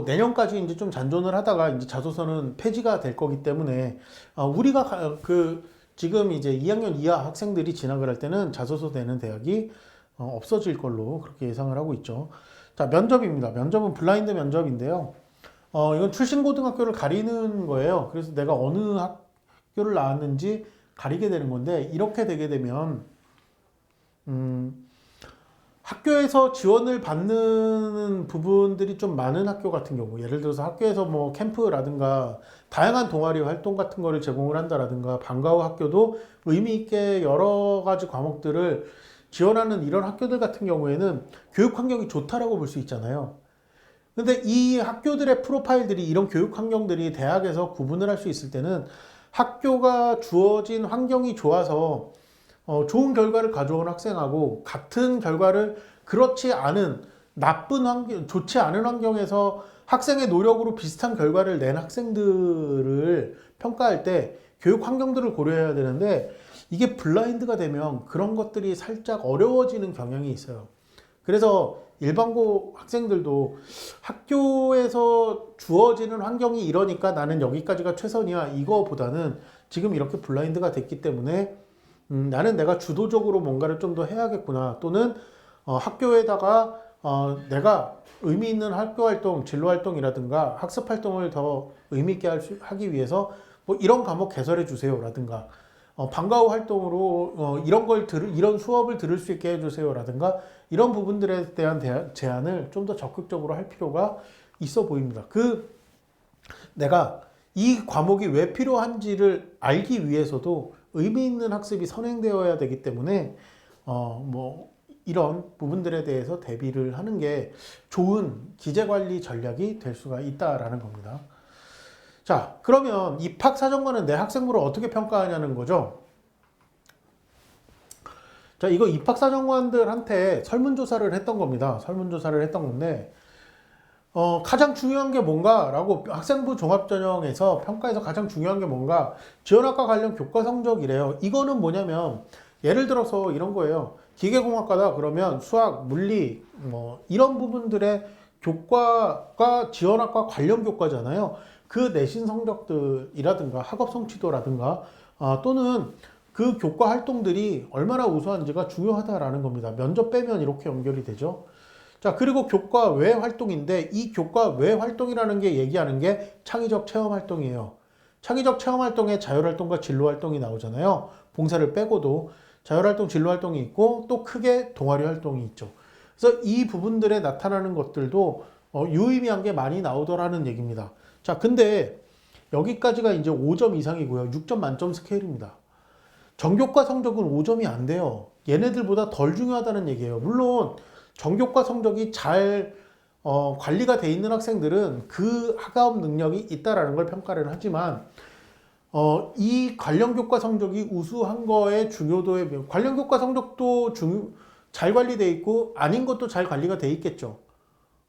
내년까지 이제 좀 잔존을 하다가 이제 자소서는 폐지가 될 거기 때문에 우리가 지금 이제 2학년 이하 학생들이 진학을 할 때는 자소서 되는 대학이 없어질 걸로 그렇게 예상을 하고 있죠. 자, 면접입니다. 면접은 블라인드 면접인데요. 이건 출신 고등학교를 가리는 거예요. 그래서 내가 어느 학교를 나왔는지 가리게 되는 건데, 이렇게 되게 되면 학교에서 지원을 받는 부분들이 좀 많은 학교 같은 경우, 예를 들어서 학교에서 캠프라든가 다양한 동아리 활동 같은 거를 제공을 한다라든가, 방과 후 학교도 의미 있게 여러 가지 과목들을 지원하는 이런 학교들 같은 경우에는 교육 환경이 좋다라고 볼 수 있잖아요. 근데 이 학교들의 프로파일들이, 이런 교육 환경들이 대학에서 구분을 할 수 있을 때는 학교가 주어진 환경이 좋아서 좋은 결과를 가져온 학생하고 같은 결과를 그렇지 않은 나쁜 환경, 좋지 않은 환경에서 학생의 노력으로 비슷한 결과를 낸 학생들을 평가할 때 교육 환경들을 고려해야 되는데, 이게 블라인드가 되면 그런 것들이 살짝 어려워지는 경향이 있어요. 그래서 일반고 학생들도 학교에서 주어지는 환경이 이러니까 나는 여기까지가 최선이야, 이거보다는 지금 이렇게 블라인드가 됐기 때문에 나는 내가 주도적으로 뭔가를 좀 더 해야겠구나, 또는 학교에다가 내가 의미 있는 학교 활동, 진로 활동이라든가 학습 활동을 더 의미 있게 하기 위해서 이런 과목 개설해 주세요 라든가, 방과 후 활동으로 이런 수업을 들을 수 있게 해주세요 라든가, 이런 부분들에 대한 제안을 좀 더 적극적으로 할 필요가 있어 보입니다. 내가 이 과목이 왜 필요한지를 알기 위해서도 의미 있는 학습이 선행되어야 되기 때문에 이런 부분들에 대해서 대비를 하는 게 좋은 기재관리 전략이 될 수가 있다라는 겁니다. 자, 그러면 입학사정관은 내 학생부를 어떻게 평가하냐는 거죠. 자, 이거 입학사정관들한테 설문조사를 했던 겁니다. 설문조사를 했던 건데, 가장 중요한 게 뭔가? 라고, 학생부 종합전형에서 평가에서 가장 중요한 게 뭔가? 지원학과 관련 교과 성적이래요. 이거는 뭐냐면, 예를 들어서 이런 거예요. 기계공학과다 그러면 수학, 물리 뭐 이런 부분들의 교과가 지원학과 관련 교과잖아요. 그 내신 성적들이라든가 학업 성취도라든가 또는 그 교과 활동들이 얼마나 우수한지가 중요하다라는 겁니다. 면접 빼면 이렇게 연결이 되죠. 자, 그리고 교과 외 활동인데 이 교과 외 활동이라는 게 얘기하는 게 창의적 체험 활동이에요. 창의적 체험 활동에 자율활동과 진로활동이 나오잖아요. 봉사를 빼고도 자율활동, 진로활동이 있고 또 크게 동아리 활동이 있죠. 그래서 이 부분들에 나타나는 것들도 유의미한 게 많이 나오더라는 얘기입니다. 자, 근데 여기까지가 이제 5점 이상이고요. 6점 만점 스케일입니다. 전교과 성적은 5점이 안 돼요. 얘네들보다 덜 중요하다는 얘기예요. 물론 전교과 성적이 잘 관리가 돼 있는 학생들은 그 학업 능력이 있다라는 걸 평가를 하지만 이 관련 교과 성적이 우수한 거의 중요도에 비해 관련 교과 성적도 잘 관리돼 있고 아닌 것도 잘 관리가 돼 있겠죠.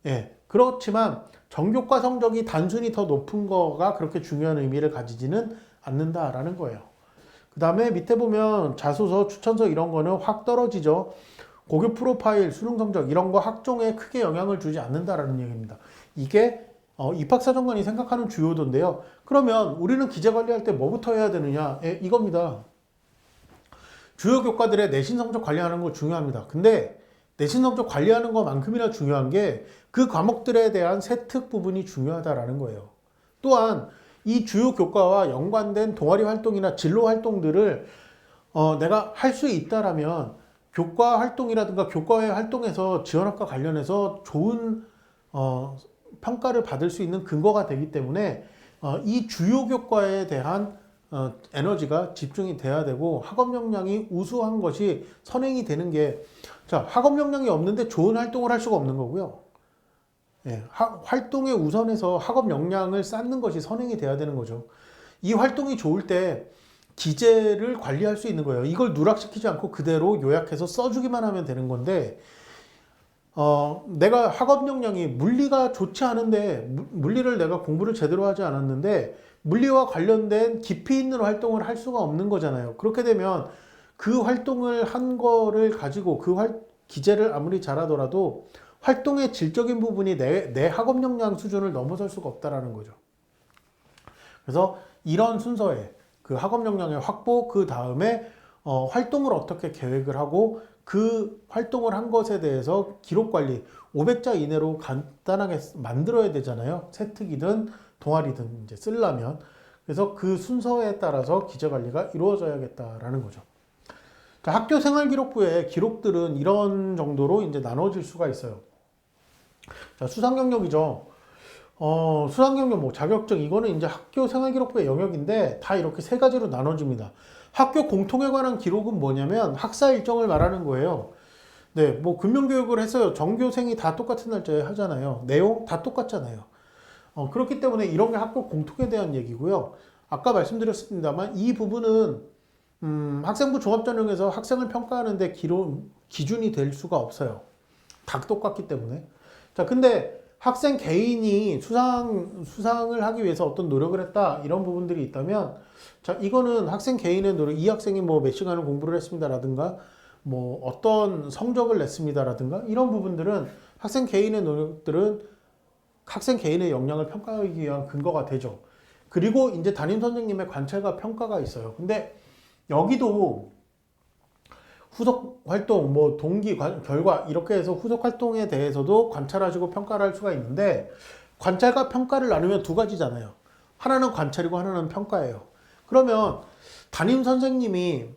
예, 그렇지만 전교과 성적이 단순히 더 높은 거가 그렇게 중요한 의미를 가지지는 않는다라는 거예요. 그 다음에 밑에 보면 자소서, 추천서 이런 거는 확 떨어지죠. 고교 프로파일, 수능 성적 이런 거 학종에 크게 영향을 주지 않는다라는 얘기입니다. 이게 입학사정관이 생각하는 주요도인데요. 그러면 우리는 기재 관리할 때 뭐부터 해야 되느냐? 이겁니다. 주요 교과들의 내신 성적 관리하는 거 중요합니다. 근데 내신 성적 관리하는 것만큼이나 중요한 게 그 과목들에 대한 세특 부분이 중요하다라는 거예요. 또한 이 주요 교과와 연관된 동아리 활동이나 진로 활동들을 내가 할 수 있다라면 교과 활동이라든가 교과의 활동에서 지원학과 관련해서 좋은 평가를 받을 수 있는 근거가 되기 때문에 이 주요 교과에 대한 에너지가 집중이 돼야 되고 학업 역량이 우수한 것이 선행이 되는 게 자, 학업 역량이 없는데 좋은 활동을 할 수가 없는 거고요. 예, 활동에 우선해서 학업 역량을 쌓는 것이 선행이 돼야 되는 거죠. 이 활동이 좋을 때 기재를 관리할 수 있는 거예요. 이걸 누락시키지 않고 그대로 요약해서 써주기만 하면 되는 건데 내가 학업 역량이 물리가 좋지 않은데 물리를 내가 공부를 제대로 하지 않았는데 물리와 관련된 깊이 있는 활동을 할 수가 없는 거잖아요. 그렇게 되면 그 활동을 한 거를 가지고 기재를 아무리 잘하더라도 활동의 질적인 부분이 내 학업 역량 수준을 넘어설 수가 없다라는 거죠. 그래서 이런 순서에 그 학업 역량의 확보, 그 다음에 활동을 어떻게 계획을 하고 그 활동을 한 것에 대해서 기록 관리 500자 이내로 간단하게 만들어야 되잖아요. 세특이든 동아리든 이제 쓰려면. 그래서 그 순서에 따라서 기재 관리가 이루어져야겠다라는 거죠. 자, 학교 생활기록부의 기록들은 이런 정도로 이제 나눠질 수가 있어요. 자, 수상 경력이죠. 수상 경력, 뭐 자격증 이거는 이제 학교 생활기록부의 영역인데 다 이렇게 세 가지로 나눠집니다. 학교 공통에 관한 기록은 뭐냐면 학사 일정을 말하는 거예요. 네, 뭐 금융교육을 해서요. 전교생이 다 똑같은 날짜에 하잖아요. 내용 다 똑같잖아요. 그렇기 때문에 이런 게 학교 공통에 대한 얘기고요. 아까 말씀드렸습니다만 이 부분은 학생부 종합전형에서 학생을 평가하는데 기준이 될 수가 없어요. 다 똑같기 때문에. 자, 근데 학생 개인이 수상을 하기 위해서 어떤 노력을 했다 이런 부분들이 있다면 자, 이거는 학생 개인의 노력, 이 학생이 뭐 몇 시간을 공부를 했습니다라든가 뭐 어떤 성적을 냈습니다라든가 이런 부분들은 학생 개인의 노력들은 학생 개인의 역량을 평가하기 위한 근거가 되죠. 그리고 이제 담임 선생님의 관찰과 평가가 있어요. 근데 여기도 후속 활동, 뭐 동기, 결과 이렇게 해서 후속 활동에 대해서도 관찰하시고 평가를 할 수가 있는데 관찰과 평가를 나누면 두 가지잖아요. 하나는 관찰이고 하나는 평가예요. 그러면 담임 선생님이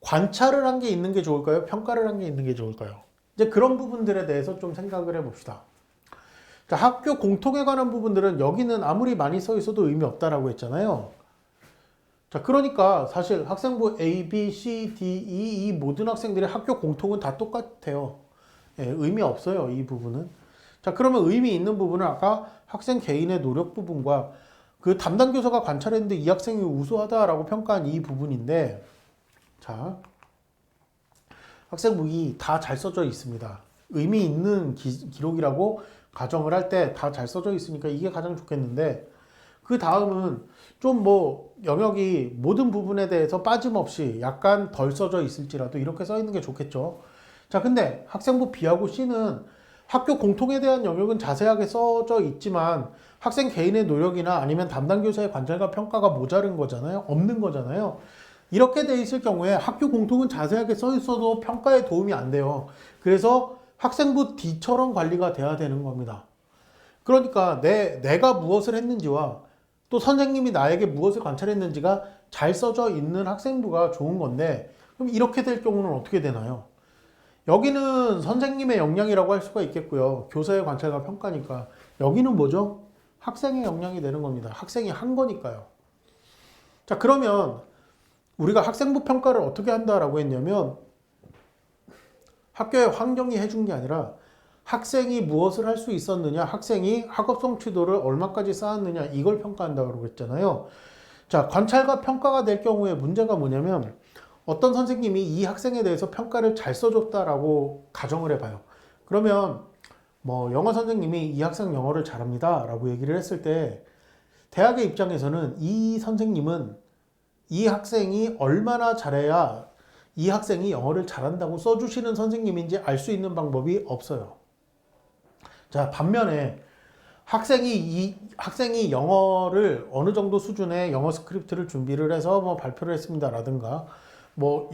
관찰을 한 게 있는 게 좋을까요? 평가를 한 게 있는 게 좋을까요? 이제 그런 부분들에 대해서 좀 생각을 해봅시다. 자, 학교 공통에 관한 부분들은 여기는 아무리 많이 써 있어도 의미 없다라고 했잖아요. 자, 그러니까 사실 학생부 A, B, C, D, E 이 모든 학생들의 학교 공통은 다 똑같아요. 예, 의미 없어요, 이 부분은. 자, 그러면 의미 있는 부분은 아까 학생 개인의 노력 부분과 그 담당 교사가 관찰했는데 이 학생이 우수하다라고 평가한 이 부분인데, 자, 학생부 2 다 잘 써져 있습니다. 의미 있는 기록이라고 가정을 할 때 다 잘 써져 있으니까 이게 가장 좋겠는데, 그 다음은 좀 뭐 영역이 모든 부분에 대해서 빠짐없이 약간 덜 써져 있을지라도 이렇게 써 있는 게 좋겠죠. 자, 근데 학생부 B하고 C는 학교 공통에 대한 영역은 자세하게 써져 있지만 학생 개인의 노력이나 아니면 담당 교사의 관찰과 평가가 모자른 거잖아요. 없는 거잖아요. 이렇게 돼 있을 경우에 학교 공통은 자세하게 써 있어도 평가에 도움이 안 돼요. 그래서 학생부 D처럼 관리가 돼야 되는 겁니다. 그러니까 내가 무엇을 했는지와 또 선생님이 나에게 무엇을 관찰했는지가 잘 써져 있는 학생부가 좋은 건데, 그럼 이렇게 될 경우는 어떻게 되나요? 여기는 선생님의 역량이라고 할 수가 있겠고요. 교사의 관찰과 평가니까. 여기는 뭐죠? 학생의 역량이 되는 겁니다. 학생이 한 거니까요. 자, 그러면 우리가 학생부 평가를 어떻게 한다라고 했냐면 학교의 환경이 해준 게 아니라 학생이 무엇을 할 수 있었느냐, 학생이 학업 성취도를 얼마까지 쌓았느냐, 이걸 평가한다고 했잖아요. 자, 관찰과 평가가 될 경우에 문제가 뭐냐면 어떤 선생님이 이 학생에 대해서 평가를 잘 써줬다라고 가정을 해봐요. 그러면 뭐 영어 선생님이 이 학생 영어를 잘합니다 라고 얘기를 했을 때 대학의 입장에서는 이 선생님은 이 학생이 얼마나 잘해야 이 학생이 영어를 잘한다고 써주시는 선생님인지 알 수 있는 방법이 없어요. 자, 반면에 학생이 영어를 어느 정도 수준의 영어 스크립트를 준비를 해서 뭐 발표를 했습니다라든가 뭐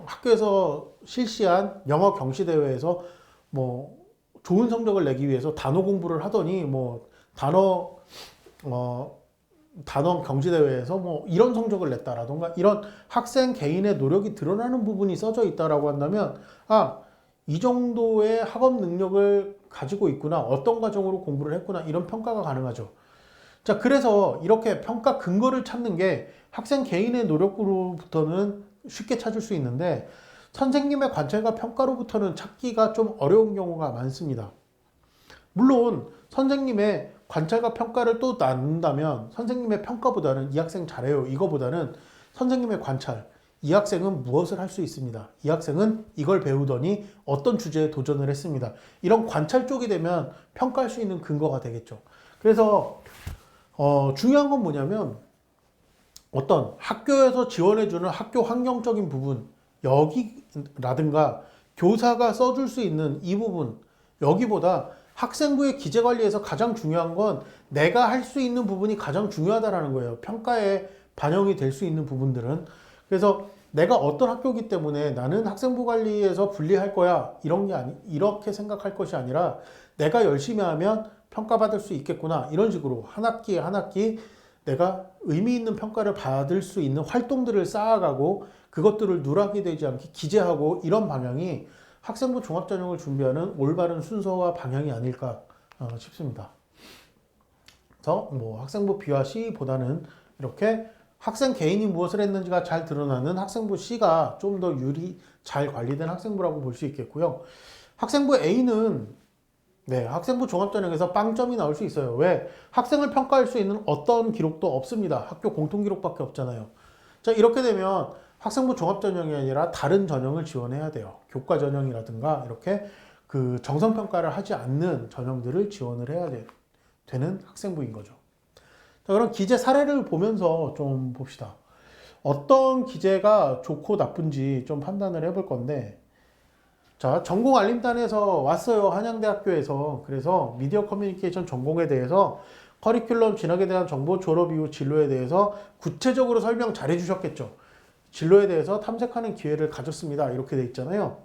학교에서 실시한 영어 경시 대회에서 뭐 좋은 성적을 내기 위해서 단어 공부를 하더니 뭐 단어 경시 대회에서 뭐 이런 성적을 냈다라든가 이런 학생 개인의 노력이 드러나는 부분이 써져 있다라고 한다면 이 정도의 학업 능력을 가지고 있구나, 어떤 과정으로 공부를 했구나, 이런 평가가 가능하죠. 자, 그래서 이렇게 평가 근거를 찾는 게 학생 개인의 노력으로부터는 쉽게 찾을 수 있는데 선생님의 관찰과 평가로부터는 찾기가 좀 어려운 경우가 많습니다. 물론 선생님의 관찰과 평가를 또 나눈다면 선생님의 평가보다는 이 학생 잘해요, 이거보다는 선생님의 관찰, 이 학생은 무엇을 할 수 있습니다. 이 학생은 이걸 배우더니 어떤 주제에 도전을 했습니다. 이런 관찰 쪽이 되면 평가할 수 있는 근거가 되겠죠. 그래서 중요한 건 뭐냐면 어떤 학교에서 지원해주는 학교 환경적인 부분, 여기라든가 교사가 써줄 수 있는 이 부분, 여기보다 학생부의 기재관리에서 가장 중요한 건 내가 할 수 있는 부분이 가장 중요하다는 거예요. 평가에 반영이 될 수 있는 부분들은. 그래서 내가 어떤 학교이기 때문에 나는 학생부 관리에서 분리할 거야, 이렇게 생각할 것이 아니라 내가 열심히 하면 평가받을 수 있겠구나, 이런 식으로 한 학기 한 학기 내가 의미 있는 평가를 받을 수 있는 활동들을 쌓아가고 그것들을 누락이 되지 않게 기재하고, 이런 방향이 학생부 종합전형을 준비하는 올바른 순서와 방향이 아닐까 싶습니다. 그래서 뭐 학생부 B와 C보다는 이렇게 학생 개인이 무엇을 했는지가 잘 드러나는 학생부 C가 좀 더 잘 관리된 학생부라고 볼 수 있겠고요. 학생부 A는 학생부 종합전형에서 빵점이 나올 수 있어요. 왜? 학생을 평가할 수 있는 어떤 기록도 없습니다. 학교 공통기록밖에 없잖아요. 자, 이렇게 되면 학생부 종합전형이 아니라 다른 전형을 지원해야 돼요. 교과전형이라든가 이렇게 그 정성평가를 하지 않는 전형들을 지원을 해야 되는 학생부인 거죠. 자, 그럼 기재 사례를 보면서 좀 봅시다. 어떤 기재가 좋고 나쁜지 좀 판단을 해볼 건데, 자, 전공 알림단에서 왔어요. 한양대학교에서. 그래서 미디어 커뮤니케이션 전공에 대해서 커리큘럼 진학에 대한 정보, 졸업 이후 진로에 대해서 구체적으로 설명 잘 해주셨겠죠. 진로에 대해서 탐색하는 기회를 가졌습니다. 이렇게 돼 있잖아요.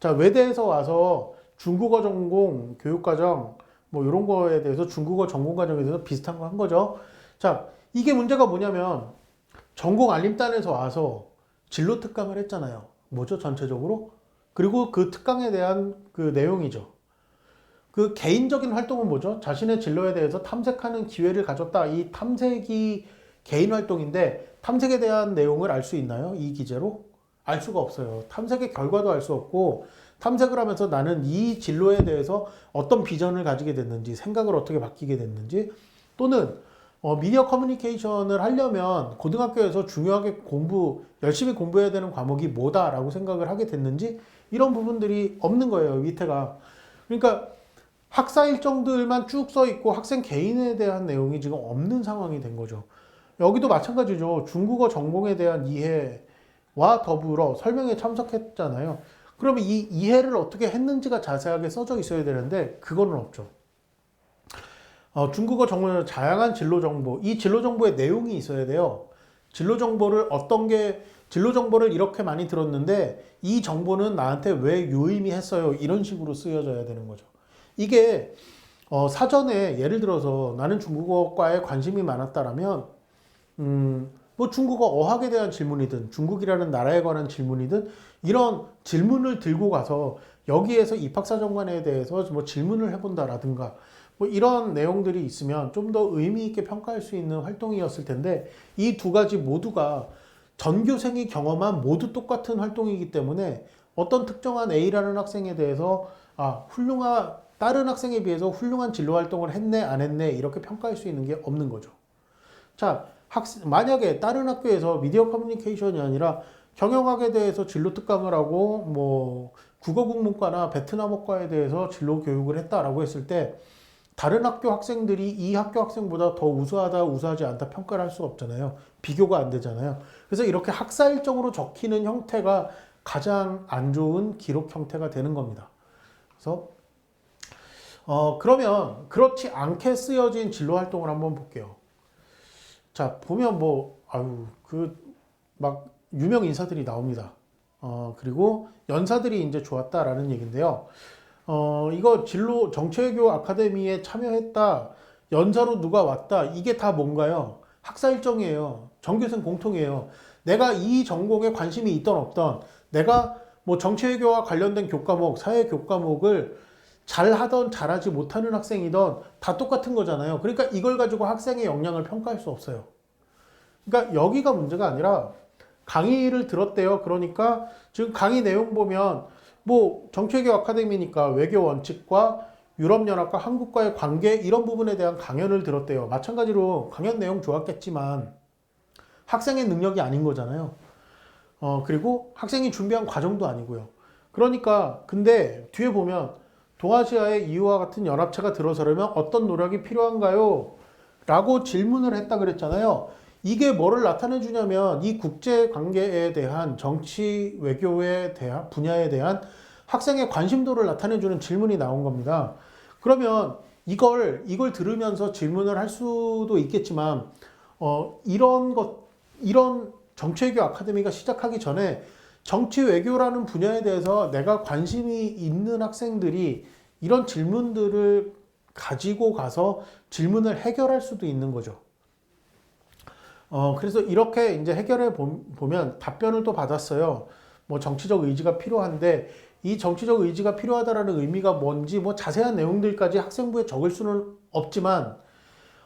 자, 외대에서 와서 중국어 전공, 교육과정, 뭐 이런 거에 대해서 중국어 전공 과정에 대해서 비슷한 거 한 거죠. 자, 이게 문제가 뭐냐면 전공 알림단에서 와서 진로 특강을 했잖아요. 뭐죠? 전체적으로? 그리고 그 특강에 대한 그 내용이죠. 그 개인적인 활동은 뭐죠? 자신의 진로에 대해서 탐색하는 기회를 가졌다. 이 탐색이 개인 활동인데 탐색에 대한 내용을 알 수 있나요? 이 기재로? 알 수가 없어요. 탐색의 결과도 알 수 없고, 탐색을 하면서 나는 이 진로에 대해서 어떤 비전을 가지게 됐는지, 생각을 어떻게 바뀌게 됐는지, 또는 미디어 커뮤니케이션을 하려면 고등학교에서 중요하게 열심히 공부해야 되는 과목이 뭐다라고 생각을 하게 됐는지, 이런 부분들이 없는 거예요, 밑에가. 그러니까 학사 일정들만 쭉 써 있고 학생 개인에 대한 내용이 지금 없는 상황이 된 거죠. 여기도 마찬가지죠. 중국어 전공에 대한 이해와 더불어 설명에 참석했잖아요. 그러면 이 이해를 어떻게 했는지가 자세하게 써져 있어야 되는데 그거는 없죠. 중국어 전공에는 다양한 진로 정보, 이 진로 정보의 내용이 있어야 돼요. 진로 정보를 진로 정보를 이렇게 많이 들었는데 이 정보는 나한테 왜 유의미했어요? 이런 식으로 쓰여져야 되는 거죠. 이게 사전에 예를 들어서 나는 중국어과에 관심이 많았다라면 뭐 중국어 어학에 대한 질문이든 중국이라는 나라에 관한 질문이든 이런 질문을 들고 가서 여기에서 입학사정관에 대해서 뭐 질문을 해본다라든가 뭐 이런 내용들이 있으면 좀 더 의미 있게 평가할 수 있는 활동이었을 텐데 이 두 가지 모두가 전교생이 경험한 모두 똑같은 활동이기 때문에 어떤 특정한 A라는 학생에 대해서 다른 학생에 비해서 훌륭한 진로 활동을 했네 안 했네 이렇게 평가할 수 있는 게 없는 거죠. 자, 만약에 다른 학교에서 미디어 커뮤니케이션이 아니라 경영학에 대해서 진로 특강을 하고 뭐 국어국문과나 베트남어과에 대해서 진로 교육을 했다라고 했을 때 다른 학교 학생들이 이 학교 학생보다 더 우수하다 우수하지 않다 평가를 할 수가 없잖아요. 비교가 안 되잖아요. 그래서 이렇게 학사 일정으로 적히는 형태가 가장 안 좋은 기록 형태가 되는 겁니다. 그래서 그러면 그렇지 않게 쓰여진 진로 활동을 한번 볼게요. 자, 보면 막 유명 인사들이 나옵니다. 그리고 연사들이 이제 좋았다라는 얘기인데요. 이거 진로 정치외교 아카데미에 참여했다. 연사로 누가 왔다. 이게 다 뭔가요? 학사 일정이에요. 전교생 공통이에요. 내가 이 전공에 관심이 있던 없던 내가 뭐 정치외교와 관련된 교과목, 사회 교과목을 잘하던 잘하지 못하는 학생이던 다 똑같은 거잖아요. 그러니까 이걸 가지고 학생의 역량을 평가할 수 없어요. 그러니까 여기가 문제가 아니라 강의를 들었대요. 그러니까 지금 강의 내용 보면 뭐 정치외교 아카데미니까 외교 원칙과 유럽연합과 한국과의 관계 이런 부분에 대한 강연을 들었대요. 마찬가지로 강연 내용 좋았겠지만 학생의 능력이 아닌 거잖아요. 그리고 학생이 준비한 과정도 아니고요. 그러니까 근데 뒤에 보면 동아시아의 이유와 같은 연합체가 들어서려면 어떤 노력이 필요한가요? 라고 질문을 했다 그랬잖아요. 이게 뭐를 나타내 주냐면 이 국제 관계에 대한 정치 외교에 대한 분야에 대한 학생의 관심도를 나타내 주는 질문이 나온 겁니다. 그러면 이걸 들으면서 질문을 할 수도 있겠지만 이런 정치 외교 아카데미가 시작하기 전에 정치 외교라는 분야에 대해서 내가 관심이 있는 학생들이 이런 질문들을 가지고 가서 질문을 해결할 수도 있는 거죠. 그래서 이렇게 이제 해결해 보면 답변을 또 받았어요. 뭐 정치적 의지가 필요한데 이 정치적 의지가 필요하다라는 의미가 뭔지 뭐 자세한 내용들까지 학생부에 적을 수는 없지만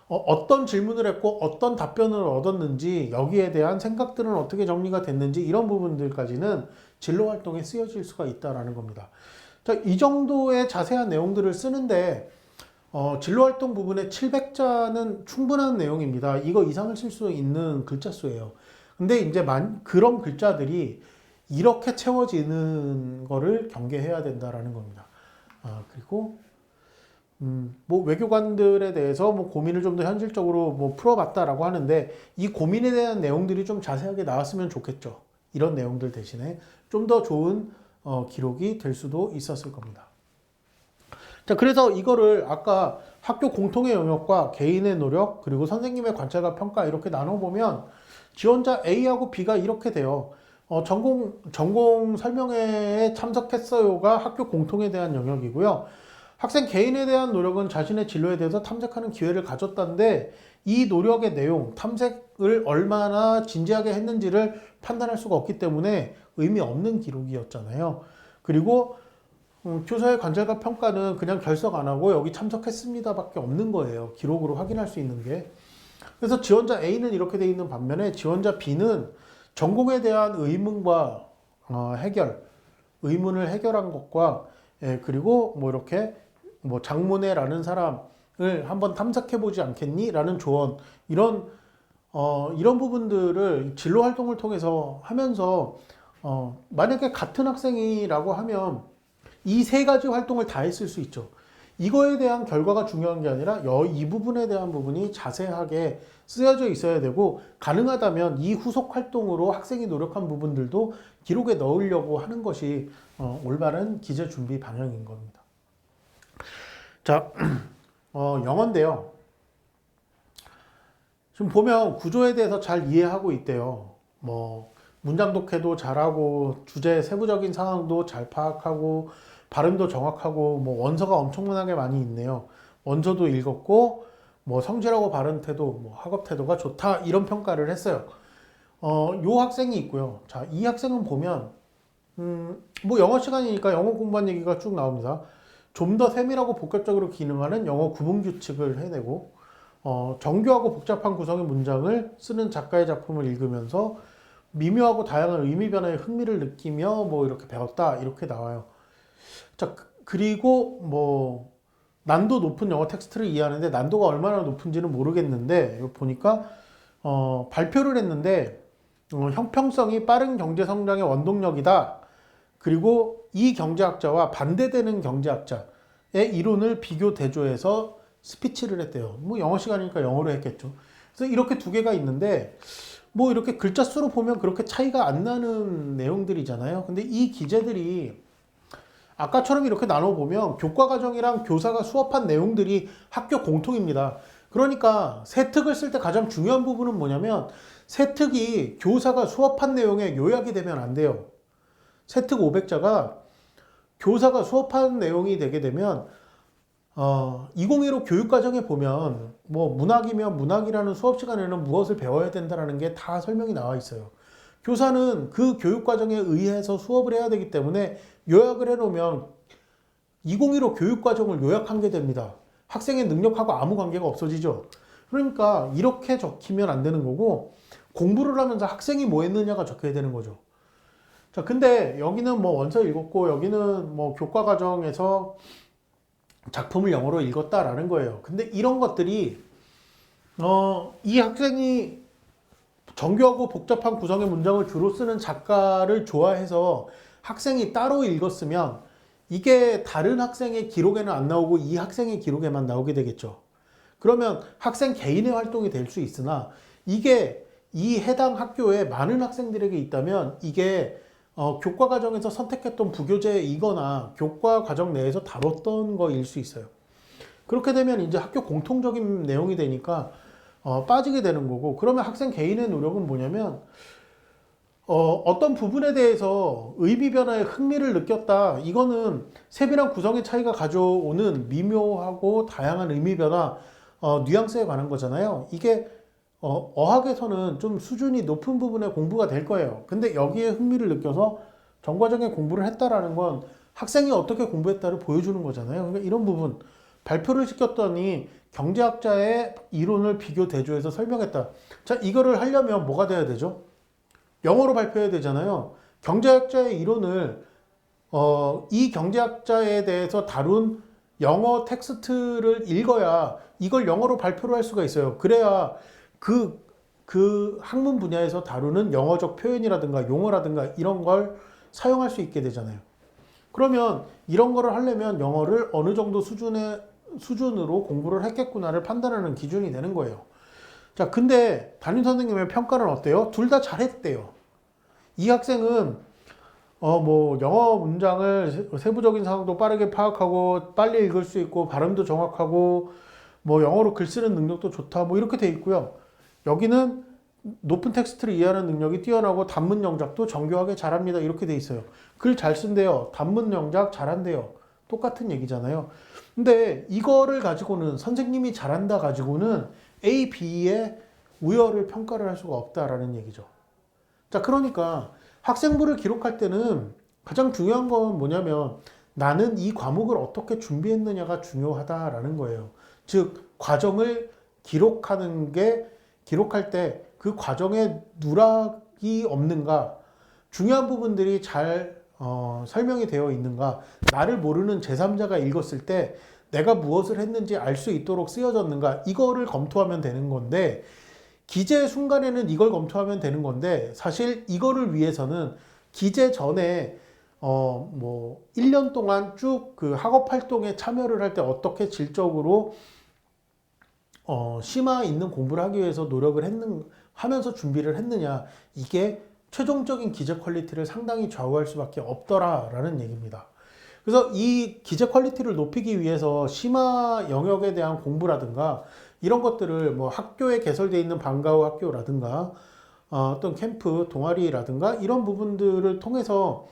어떤 질문을 했고 어떤 답변을 얻었는지 여기에 대한 생각들은 어떻게 정리가 됐는지 이런 부분들까지는 진로 활동에 쓰여질 수가 있다라는 겁니다. 자, 이 정도의 자세한 내용들을 쓰는데 진로 활동 부분에 700자는 충분한 내용입니다. 이거 이상을 쓸 수 있는 글자 수예요. 근데 이제 그런 글자들이 이렇게 채워지는 거를 경계해야 된다라는 겁니다. 그리고 뭐 외교관들에 대해서 뭐 고민을 좀 더 현실적으로 뭐 풀어봤다라고 하는데 이 고민에 대한 내용들이 좀 자세하게 나왔으면 좋겠죠. 이런 내용들 대신에 좀 더 좋은 기록이 될 수도 있었을 겁니다. 자, 그래서 이거를 아까 학교 공통의 영역과 개인의 노력 그리고 선생님의 관찰과 평가 이렇게 나눠보면 지원자 A하고 B가 이렇게 돼요. 전공 설명회에 참석했어요가 학교 공통에 대한 영역이고요. 학생 개인에 대한 노력은 자신의 진로에 대해서 탐색하는 기회를 가졌다는데 이 노력의 내용, 탐색을 얼마나 진지하게 했는지를 판단할 수가 없기 때문에 의미 없는 기록이었잖아요. 그리고 교사의 관찰과 평가는 그냥 결석 안 하고 여기 참석했습니다 밖에 없는 거예요. 기록으로 확인할 수 있는 게. 그래서 지원자 A는 이렇게 돼 있는 반면에 지원자 B는 전공에 대한 의문과 의문을 해결한 것과 그리고 뭐 이렇게 뭐 장문혜라는 사람을 한번 탐색해 보지 않겠니? 라는 조언 이런 부분들을 진로 활동을 통해서 하면서 만약에 같은 학생이라고 하면 이 세 가지 활동을 다 했을 수 있죠. 이거에 대한 결과가 중요한 게 아니라 이 부분에 대한 부분이 자세하게 쓰여져 있어야 되고, 가능하다면 이 후속 활동으로 학생이 노력한 부분들도 기록에 넣으려고 하는 것이 올바른 기재 준비 방향인 겁니다. 자, 영어인데요. 지금 보면 구조에 대해서 잘 이해하고 있대요. 뭐 문장 독해도 잘하고, 주제 세부적인 상황도 잘 파악하고, 발음도 정확하고, 뭐 원서가 엄청나게 많이 있네요. 원서도 읽었고, 뭐 성질하고 발음 태도, 뭐 학업 태도가 좋다, 이런 평가를 했어요. 요 학생이 있고요. 자, 이 학생은 보면 뭐 영어 시간이니까 영어 공부한 얘기가 쭉 나옵니다. 좀 더 세밀하고 복합적으로 기능하는 영어 구문 규칙을 해내고, 정교하고 복잡한 구성의 문장을 쓰는 작가의 작품을 읽으면서 미묘하고 다양한 의미 변화에 흥미를 느끼며 뭐 이렇게 배웠다, 이렇게 나와요. 자, 그리고 뭐 난도 높은 영어 텍스트를 이해하는데 난도가 얼마나 높은지는 모르겠는데, 여기 보니까 발표를 했는데 형평성이 빠른 경제 성장의 원동력이다. 그리고 이 경제학자와 반대되는 경제학자의 이론을 비교 대조해서 스피치를 했대요. 뭐 영어 시간이니까 영어로 했겠죠. 그래서 이렇게 두 개가 있는데, 뭐 이렇게 글자 수로 보면 그렇게 차이가 안 나는 내용들이잖아요. 근데 이 기재들이 아까처럼 이렇게 나눠보면 교과과정이랑 교사가 수업한 내용들이 학교 공통입니다. 그러니까 세특을 쓸 때 가장 중요한 부분은 뭐냐면, 세특이 교사가 수업한 내용의 요약이 되면 안 돼요. 세특 500자가 교사가 수업한 내용이 되게 되면 2015 교육과정에 보면 뭐 문학이면 문학이라는 수업 시간에는 무엇을 배워야 된다는 게 다 설명이 나와 있어요. 교사는 그 교육과정에 의해서 수업을 해야 되기 때문에 요약을 해놓으면 2015 교육과정을 요약한 게 됩니다. 학생의 능력하고 아무 관계가 없어지죠. 그러니까 이렇게 적히면 안 되는 거고, 공부를 하면서 학생이 뭐 했느냐가 적혀야 되는 거죠. 자, 근데 여기는 뭐 원서 읽었고, 여기는 뭐 교과과정에서 작품을 영어로 읽었다라는 거예요. 근데 이런 것들이 이 학생이 정교하고 복잡한 구성의 문장을 주로 쓰는 작가를 좋아해서 학생이 따로 읽었으면 이게 다른 학생의 기록에는 안 나오고 이 학생의 기록에만 나오게 되겠죠. 그러면 학생 개인의 활동이 될 수 있으나, 이게 이 해당 학교에 많은 학생들에게 있다면 이게 교과 과정에서 선택했던 부교재이거나 교과 과정 내에서 다뤘던 거일 수 있어요. 그렇게 되면 이제 학교 공통적인 내용이 되니까 빠지게 되는 거고, 그러면 학생 개인의 노력은 뭐냐면 어떤 부분에 대해서 의미 변화에 흥미를 느꼈다. 이거는 세밀한 구성의 차이가 가져오는 미묘하고 다양한 의미 변화, 뉘앙스에 관한 거잖아요. 이게 어학에서는 좀 수준이 높은 부분의 공부가 될 거예요. 근데 여기에 흥미를 느껴서 전과정에 공부를 했다라는 건 학생이 어떻게 공부했다를 보여주는 거잖아요. 그러니까 이런 부분, 발표를 시켰더니 경제학자의 이론을 비교 대조해서 설명했다. 자, 이거를 하려면 뭐가 돼야 되죠? 영어로 발표해야 되잖아요. 경제학자의 이론을 이 경제학자에 대해서 다룬 영어 텍스트를 읽어야 이걸 영어로 발표를 할 수가 있어요. 그래야 그 학문 분야에서 다루는 영어적 표현이라든가 용어라든가 이런 걸 사용할 수 있게 되잖아요. 그러면 이런 거를 하려면 영어를 어느 정도 수준으로 공부를 했겠구나를 판단하는 기준이 되는 거예요. 자, 근데 담임 선생님의 평가는 어때요? 둘 다 잘했대요. 이 학생은 뭐 영어 문장을 세부적인 상황도 빠르게 파악하고 빨리 읽을 수 있고 발음도 정확하고 뭐 영어로 글 쓰는 능력도 좋다, 뭐 이렇게 돼 있고요. 여기는 높은 텍스트를 이해하는 능력이 뛰어나고 단문 영작도 정교하게 잘합니다, 이렇게 돼 있어요. 글 잘 쓴대요. 단문 영작 잘한대요. 똑같은 얘기잖아요. 근데 이거를 가지고는, 선생님이 잘한다 가지고는 A, B의 우열을 평가를 할 수가 없다라는 얘기죠. 자, 그러니까 학생부를 기록할 때는 가장 중요한 건 뭐냐면, 나는 이 과목을 어떻게 준비했느냐가 중요하다라는 거예요. 즉, 과정을 기록할 때 그 과정에 누락이 없는가, 중요한 부분들이 잘 설명이 되어 있는가, 나를 모르는 제3자가 읽었을 때 내가 무엇을 했는지 알 수 있도록 쓰여졌는가, 이거를 검토하면 되는 건데, 기재 순간에는 이걸 검토하면 되는 건데, 사실 이거를 위해서는 기재 전에 뭐 1년 동안 쭉 그 학업 활동에 참여를 할 때 어떻게 질적으로 심화 있는 공부를 하기 위해서 하면서 준비를 했느냐, 이게 최종적인 기재 퀄리티를 상당히 좌우할 수밖에 없더라라는 얘기입니다. 그래서 이 기재 퀄리티를 높이기 위해서 심화 영역에 대한 공부라든가 이런 것들을 뭐 학교에 개설되어 있는 방과 후 학교라든가 어떤 캠프, 동아리라든가 이런 부분들을 통해서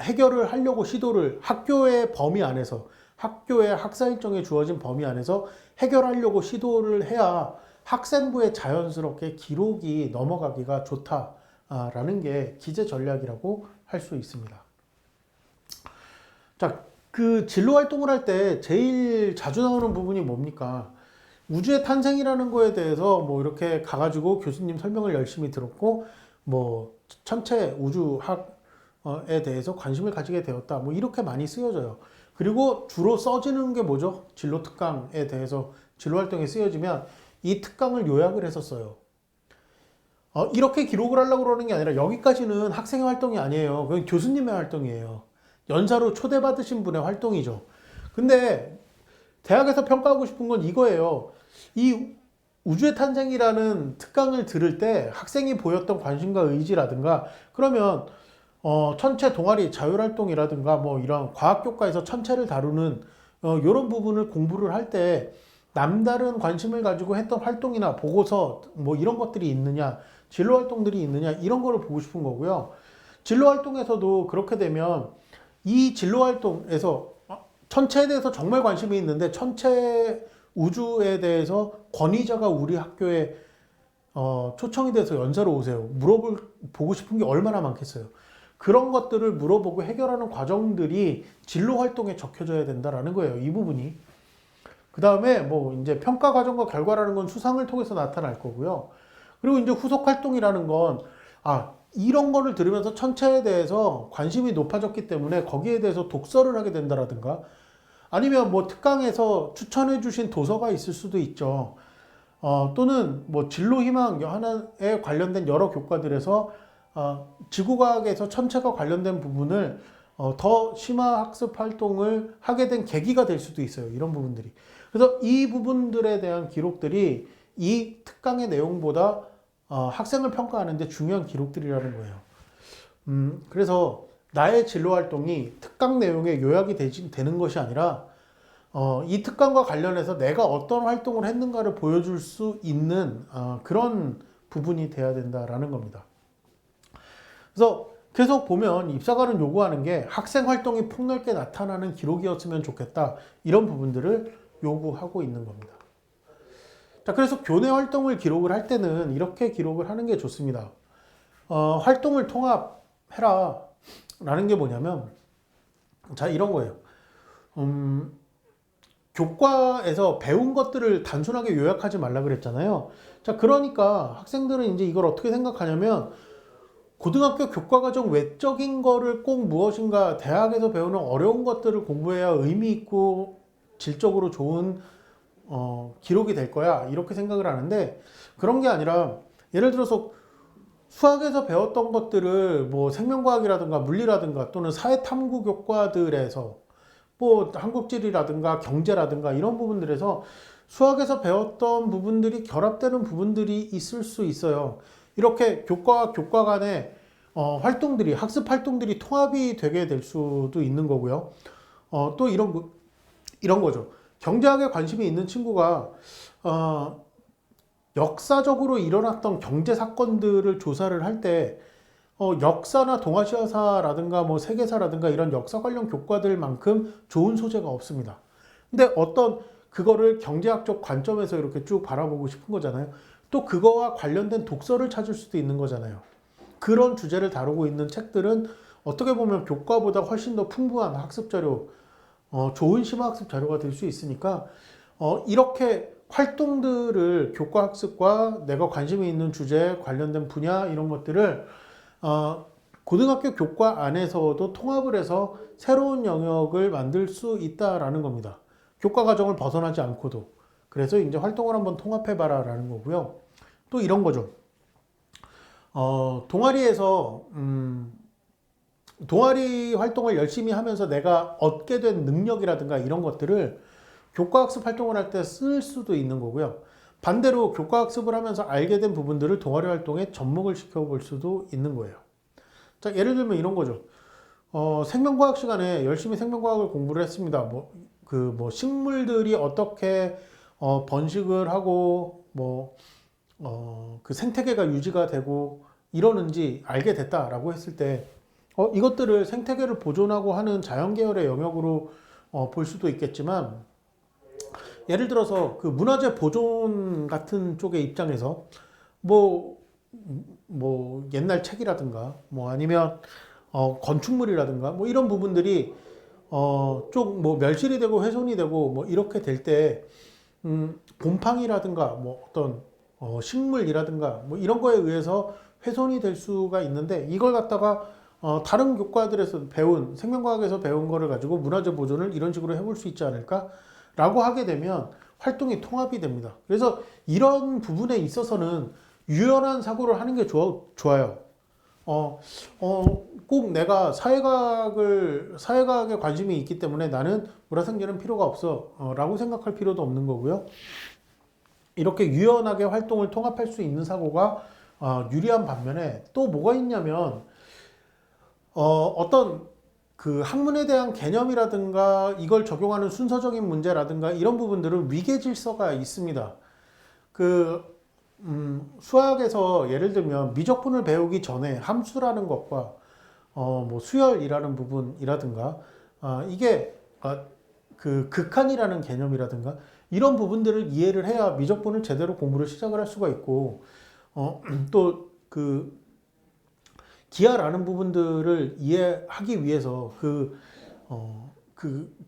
해결을 하려고 시도를 학교의 범위 안에서, 학교의 학사 일정에 주어진 범위 안에서 해결하려고 시도를 해야 학생부에 자연스럽게 기록이 넘어가기가 좋다라는 게 기재 전략이라고 할 수 있습니다. 자, 그 진로 활동을 할 때 제일 자주 나오는 부분이 뭡니까? 우주의 탄생이라는 거에 대해서 뭐 이렇게 가가지고 교수님 설명을 열심히 들었고, 뭐 천체 우주학에 대해서 관심을 가지게 되었다, 뭐 이렇게 많이 쓰여져요. 그리고 주로 써지는 게 뭐죠? 진로 특강에 대해서 진로 활동에 쓰여지면 이 특강을 요약을 해서 써요. 이렇게 기록을 하려고 그러는 게 아니라 여기까지는 학생의 활동이 아니에요. 그건 교수님의 활동이에요. 연사로 초대받으신 분의 활동이죠. 근데 대학에서 평가하고 싶은 건 이거예요. 이 우주의 탄생이라는 특강을 들을 때 학생이 보였던 관심과 의지라든가, 그러면 천체 동아리 자율활동이라든가 뭐 이런 과학교과에서 천체를 다루는 이런 부분을 공부를 할 때 남다른 관심을 가지고 했던 활동이나 보고서 뭐 이런 것들이 있느냐, 진로 활동들이 있느냐, 이런 거를 보고 싶은 거고요. 진로 활동에서도 그렇게 되면 이 진로 활동에서 천체에 대해서 정말 관심이 있는데 천체 우주에 대해서 권위자가 우리 학교에 초청이 돼서 연사로 오세요. 보고 싶은 게 얼마나 많겠어요. 그런 것들을 물어보고 해결하는 과정들이 진로 활동에 적혀져야 된다라는 거예요. 이 부분이. 그 다음에 뭐 이제 평가 과정과 결과라는 건 수상을 통해서 나타날 거고요. 그리고 이제 후속 활동이라는 건 이런 거를 들으면서 천체에 대해서 관심이 높아졌기 때문에 거기에 대해서 독서를 하게 된다라든가, 아니면 뭐 특강에서 추천해 주신 도서가 있을 수도 있죠. 또는 뭐 진로 희망 하나에 관련된 여러 교과들에서 지구과학에서 천체가 관련된 부분을 더 심화 학습 활동을 하게 된 계기가 될 수도 있어요. 이런 부분들이. 그래서 이 부분들에 대한 기록들이 이 특강의 내용보다 학생을 평가하는데 중요한 기록들이라는 거예요. 그래서 나의 진로 활동이 특강 내용에 요약이 되는 것이 아니라 이 특강과 관련해서 내가 어떤 활동을 했는가를 보여줄 수 있는 그런 부분이 돼야 된다라는 겁니다. 그래서 계속 보면 입사관은 요구하는 게 학생 활동이 폭넓게 나타나는 기록이었으면 좋겠다, 이런 부분들을 요구하고 있는 겁니다. 자, 그래서 교내 활동을 기록을 할 때는 이렇게 기록을 하는 게 좋습니다. 활동을 통합해라 라는 게 뭐냐면, 자, 이런 거예요. 교과에서 배운 것들을 단순하게 요약하지 말라 그랬잖아요. 자, 그러니까 학생들은 이제 이걸 어떻게 생각하냐면, 고등학교 교과과정 외적인 거를 꼭 무엇인가 대학에서 배우는 어려운 것들을 공부해야 의미 있고 질적으로 좋은 기록이 될 거야, 이렇게 생각을 하는데, 그런 게 아니라 예를 들어서 수학에서 배웠던 것들을 뭐 생명과학이라든가 물리라든가 또는 사회탐구 교과들에서 뭐 한국지리라든가 경제라든가 이런 부분들에서 수학에서 배웠던 부분들이 결합되는 부분들이 있을 수 있어요. 이렇게 교과와 교과 간의 활동들이, 학습 활동들이 통합이 되게 될 수도 있는 거고요. 또 이런 거죠. 경제학에 관심이 있는 친구가 역사적으로 일어났던 경제 사건들을 조사를 할 때 역사나 동아시아사라든가 뭐 세계사라든가 이런 역사 관련 교과들만큼 좋은 소재가 없습니다. 근데 그거를 경제학적 관점에서 이렇게 쭉 바라보고 싶은 거잖아요. 또 그거와 관련된 독서를 찾을 수도 있는 거잖아요. 그런 주제를 다루고 있는 책들은 어떻게 보면 교과보다 훨씬 더 풍부한 학습 자료, 좋은 심화학습 자료가 될 수 있으니까 이렇게 활동들을 교과 학습과 내가 관심이 있는 주제에 관련된 분야 이런 것들을 고등학교 교과 안에서도 통합을 해서 새로운 영역을 만들 수 있다라는 겁니다. 교과 과정을 벗어나지 않고도. 그래서 이제 활동을 한번 통합해봐라 라는 거고요. 또 이런 거죠. 동아리에서 동아리 활동을 열심히 하면서 내가 얻게 된 능력이라든가 이런 것들을 교과학습 활동을 할 때 쓸 수도 있는 거고요. 반대로 교과학습을 하면서 알게 된 부분들을 동아리 활동에 접목을 시켜볼 수도 있는 거예요. 자, 예를 들면 이런 거죠. 생명과학 시간에 열심히 생명과학을 공부를 했습니다. 식물들이 어떻게 번식을 하고 그 생태계가 유지가 되고 이러는지 알게 됐다라고 했을 때 이것들을 생태계를 보존하고 하는 자연계열의 영역으로 볼 수도 있겠지만, 예를 들어서 그 문화재 보존 같은 쪽의 입장에서 뭐, 옛날 책이라든가 아니면 건축물이라든가 이런 부분들이 좀 멸실이 되고 훼손이 되고 이렇게 될 때 곰팡이라든가 어떤 식물이라든가 이런 거에 의해서 훼손이 될 수가 있는데, 이걸 갖다가 다른 교과들에서 배운 생명과학에서 배운 거를 가지고 문화재 보존을 이런 식으로 해볼 수 있지 않을까 라고 하게 되면 활동이 통합이 됩니다. 그래서 이런 부분에 있어서는 유연한 사고를 하는 게 좋아요. 꼭 내가 사회과학에 관심이 있기 때문에 나는 물화생제는 필요가 없어 라고 생각할 필요도 없는 거고요. 이렇게 유연하게 활동을 통합할 수 있는 사고가 유리한 반면에 또 뭐가 있냐면, 어떤 그 학문에 대한 개념이라든가 이걸 적용하는 순서적인 문제라든가 이런 부분들은 위계 질서가 있습니다. 수학에서 예를 들면 미적분을 배우기 전에 함수라는 것과 수열이라는 부분이라든가 이게 그 극한이라는 개념이라든가 이런 부분들을 이해를 해야 미적분을 제대로 공부를 시작을 할 수가 있고, 또 기하라는 부분들을 이해하기 위해서 그